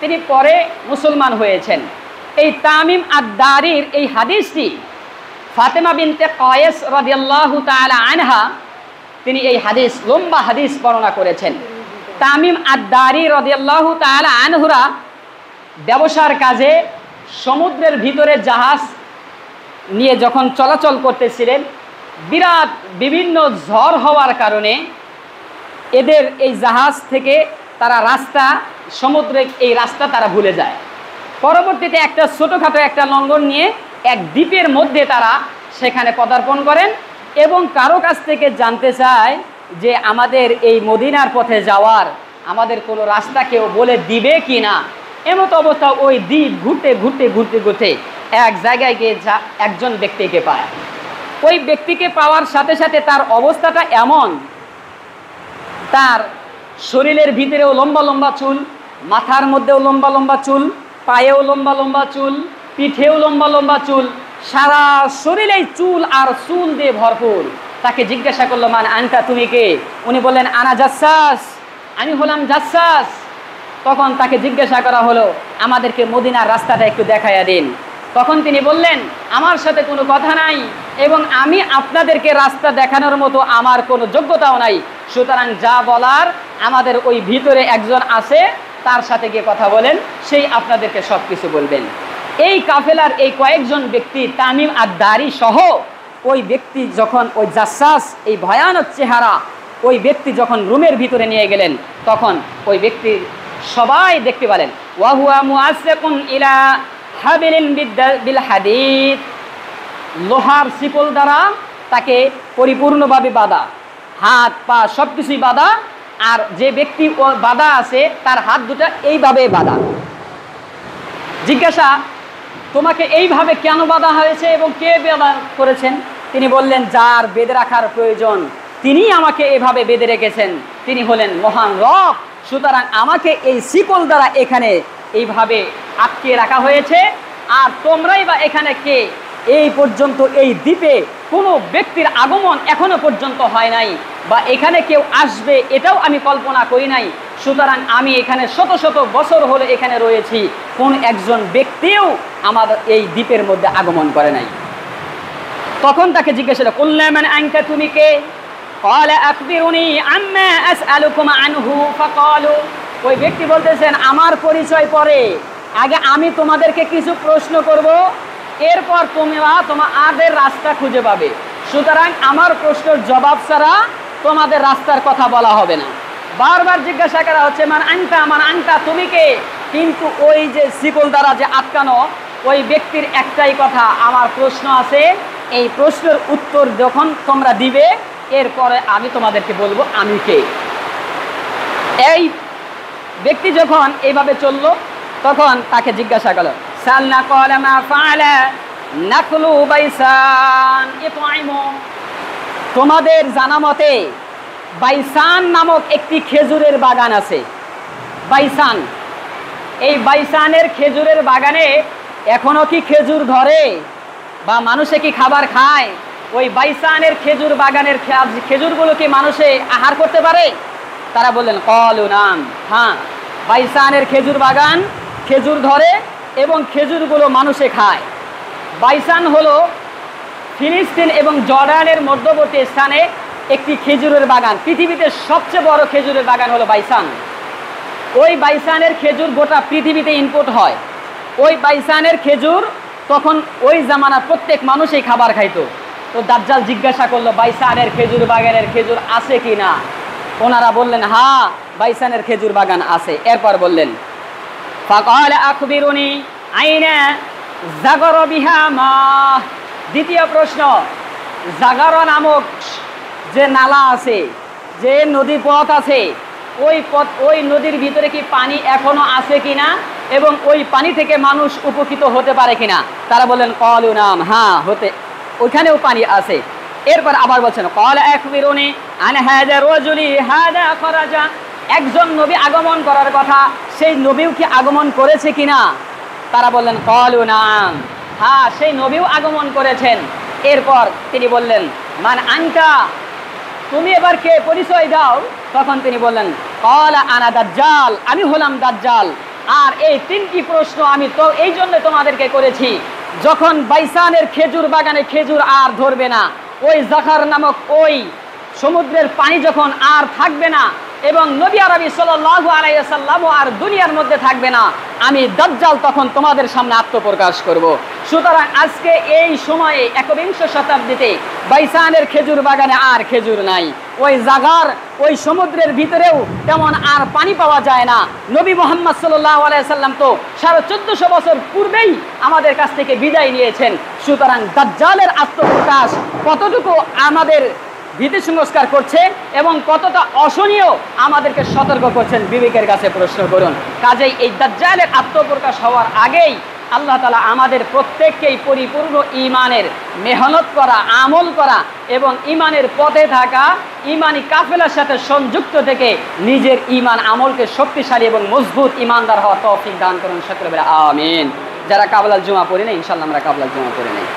তিনি পরে মুসলমান হয়েছেন। এই তামিম আদ-দারির এই হাদিসটি ফাতেমা বিনতে কায়েস রাদিয়াল্লাহু তাআলা আনহা, তিনি এই হাদিস, লম্বা হাদিস বর্ণনা করেছেন। তামিম আদ-দারি রাদিয়াল্লাহু তাআলা আনহুরা ব্যবসার কাজে সমুদ্রের ভিতরে জাহাজ নিয়ে যখন চলাচল করতেছিলেন, বিরাট বিভিন্ন ঝড় হওয়ার কারণে এদের এই জাহাজ থেকে তারা রাস্তা, সমুদ্রে এই রাস্তা তারা ভুলে যায়। পরবর্তীতে একটা ছোটোখাটো একটা লঙ্ঘন নিয়ে এক দ্বীপের মধ্যে তারা সেখানে পদার্পণ করেন এবং কারো কাছ থেকে জানতে চায় যে আমাদের এই মদিনার পথে যাওয়ার আমাদের কোনো রাস্তা কেউ বলে দিবে কি না। এমতো অবস্থা ওই দ্বীপ ঘুরতে ঘুরতে ঘুরতে ঘুরতে এক জায়গায় গিয়ে একজন ব্যক্তিকে পায়। ওই ব্যক্তিকে পাওয়ার সাথে সাথে তার অবস্থাটা এমন, তার শরীরের ভিতরেও লম্বা লম্বা চুল, মাথার মধ্যেও লম্বা লম্বা চুল, পায়েও লম্বা লম্বা চুল, পিঠেও লম্বা লম্বা চুল, সারা শরীরেই চুল আর চুল দিয়ে ভরপুর। তাকে জিজ্ঞাসা করলো, মান আনতা, তুমি কে? উনি বললেন, আনা জাসসাস, আমি হলাম জাসসাস। তখন তাকে জিজ্ঞাসা করা হলো, আমাদেরকে মদিনার রাস্তাটা একটু দেখাইয়া দিন। তখন তিনি বললেন, আমার সাথে কোনো কথা নাই এবং আমি আপনাদেরকে রাস্তা দেখানোর মতো আমার কোনো যোগ্যতাও নাই, সুতরাং যা বলার আমাদের ওই ভিতরে একজন আছে, তার সাথে গিয়ে কথা বলেন, সেই আপনাদেরকে সব কিছু বলবেন। এই কাফেলার এই কয়েকজন ব্যক্তি, তামিম আদ-দারি সহ ওই ব্যক্তি যখন ওই জাসসাস, এই ভয়ানক চেহারা ওই ব্যক্তি যখন রুমের ভিতরে নিয়ে গেলেন, তখন ওই ব্যক্তি সবাই দেখতে পেলেন, ওয়া হুয়া মুআসসাকুন ইলা হাবিলিন বিল হাদিদ, লোহার শিকল দ্বারা তাকে পরিপূর্ণভাবে বাঁধা, হাত পা সব কিছুই বাঁধা, আর যে ব্যক্তি বাঁধা আছে তার হাত দুটা এইভাবে বাঁধা। জিজ্ঞাসা, তোমাকে এইভাবে কেন বাঁধা হয়েছে এবং কে বাঁধা করেছেন? তিনি বললেন, যার বেঁধে রাখার প্রয়োজন তিনি আমাকে এভাবে বেঁধে রেখেছেন, তিনি হলেন মহান রব, সুতরাং আমাকে এই শিকল দ্বারা এখানে এইভাবে আটকে রাখা হয়েছে। আর তোমরাই বা এখানে কে? এই পর্যন্ত এই দ্বীপে কোনো ব্যক্তির আগমন এখনো পর্যন্ত হয় নাই, বা এখানে কেউ আসবে এটাও আমি কল্পনা করি নাই, সুতরাং আমি এখানে শত শত বছর হলো এখানে রয়েছি, কোন একজন ব্যক্তিও আমাদের এই দ্বীপের মধ্যে আগমন করে নাই। তখন তাকে জিজ্ঞাসা করল, মান আনতা, তুমি কে? ক্বালা আখবিরুনি আম্মা আসআলুকুম আনহু ফাকালু, ওই ব্যক্তি বলতেছেন, আমার পরিচয় পরে, আগে আমি তোমাদেরকে কিছু প্রশ্ন করব, এরপর তোমরা তোমাদের রাস্তা খুঁজে পাবে, সুতরাং আমার প্রশ্নের জবাব ছাড়া তোমাদের রাস্তার কথা বলা হবে না। বারবার জিজ্ঞাসা করা হচ্ছে, মান আনতা, মান আনতা, তুমি কে? কিন্তু ওই যে শিকল দ্বারা যে আটকানো ওই ব্যক্তির একটাই কথা, আমার প্রশ্ন আছে, এই প্রশ্নের উত্তর যখন তোমরা দিবে এরপরে আমি তোমাদেরকে বলবো আমি কে। এই ব্যক্তি যখন এইভাবে চলল, তখন তাকে জিজ্ঞাসা করল, সালনা ক্বালা মা ফাআলা নাকলু বাইসান ইতআইমু, তোমাদের জানা মতে বাইসান নামক একটি খেজুরের বাগান আছে। বাইসান, এই বাইসানের খেজুরের বাগানে এখনো কি খেজুর ধরে বা মানুষে কি খাবার খায়? ওই বাইসানের খেজুর বাগানের খেজুরগুলো কি মানুষে আহার করতে পারে? তারা বললেন, ক্বালু নাম, হ্যাঁ, বাইসানের খেজুর বাগান খেজুর ধরে এবং খেজুরগুলো মানুষে খায়। বাইসান হলো ফিলিস্তিন এবং জর্ডানের মধ্যবর্তী স্থানে একটি খেজুরের বাগান। পৃথিবীতে সবচেয়ে বড় খেজুরের বাগান হলো বাইসান। ওই বাইসানের খেজুর গোটা পৃথিবীতে ইম্পোর্ট হয়। ওই বাইসানের খেজুর তখন ওই জামানার প্রত্যেক মানুষই খাবার খাইতো। তো দাজ্জাল জিজ্ঞাসা করলো, বাইসানের খেজুর বাগানের খেজুর আছে কি না? ওনারা বললেন, হ্যাঁ, বাইসানের খেজুর বাগান আছে। এরপর বললেন, ফাকালা আখবিরুনি আইনা জাগর বিহা মা, দ্বিতীয় প্রশ্ন, জাগর নামক যে নালা আছে, যে নদী পথ আছে, ওই নদীর ভিতরে কি পানি এখনো আছে কিনা এবং ওই পানি থেকে মানুষ উপকৃত হতে পারে কিনা? তারা বললেন, ক্বালু নাম, হ্যাঁ, ওইখানেও পানি আছে। এরপর আবার বলছেন, ক্বালা আখবিরুনি আন হাযা রাজুলি হাযা খরাজা, একজন নবী আগমন করার কথা, সেই নবীও কি আগমন করেছে কিনা? তারা বললেন, ক্বালু নাম, হ্যাঁ, সেই নবীও আগমন করেছেন। এরপর তিনি বললেন, মান আনতা, তুমি এবার কে? পরিচয় দাও। তখন তিনি বললেন, ক্বালা আনা দাজ্জাল, আমি হলাম দাজ্জাল। আর এই তিনটি প্রশ্ন আমি তো এই জন্য তোমাদেরকে করেছি, যখন বাইসানের খেজুর বাগানে খেজুর আর ধরবে না, ওই জাখার নামক ওই সমুদ্রের পানি যখন আর থাকবে না, এবং নবী আরবি সাল্লাল্লাহু আলাইহি ওয়াসাল্লাম আর দুনিয়ার মধ্যে থাকবে না, আমি দাজ্জাল তখন তোমাদের সামনে আত্মপ্রকাশ করব। সুতরাং আজকে এই সময়ে একবিংশ শতাব্দীতে বাইসানের খেজুর বাগানে আর খেজুর নাই, ওই জাগার ওই সমুদ্রের ভিতরেও তেমন আর পানি পাওয়া যায় না। নবী মুহাম্মদ সাল্লাল্লাহু আলাইহি ওয়াসাল্লাম তো 1450 বছর পূর্বেই আমাদের কাছ থেকে বিদায় নিয়েছেন। সুতরাং দাজ্জালের আত্মপ্রকাশ কতটুকু আমাদের ভীতি সংস্কার করছে এবং কতটা অশনীয় আমাদেরকে সতর্ক করছেন, বিবেকের কাছে প্রশ্ন করুন। কাজেই এই দাজ্জালের আত্মপ্রকাশ হওয়ার আগেই আল্লাহ তাআলা আমাদের প্রত্যেককেই পরিপূর্ণ ঈমানের মেহনত করা, আমল করা এবং ঈমানের পথে থাকা, ঈমানি কাফেলার সাথে সংযুক্ত থেকে নিজের ঈমান আমলকে শক্তিশালী এবং মজবুত ঈমানদার হওয়ার তৌফিক দান করুন। সকলে বলে আমিন। যারা কাবলাল জুমা পড়ি না, ইনশাআল্লাহ আমরা কাবলাল জুমা পড়ি নাই।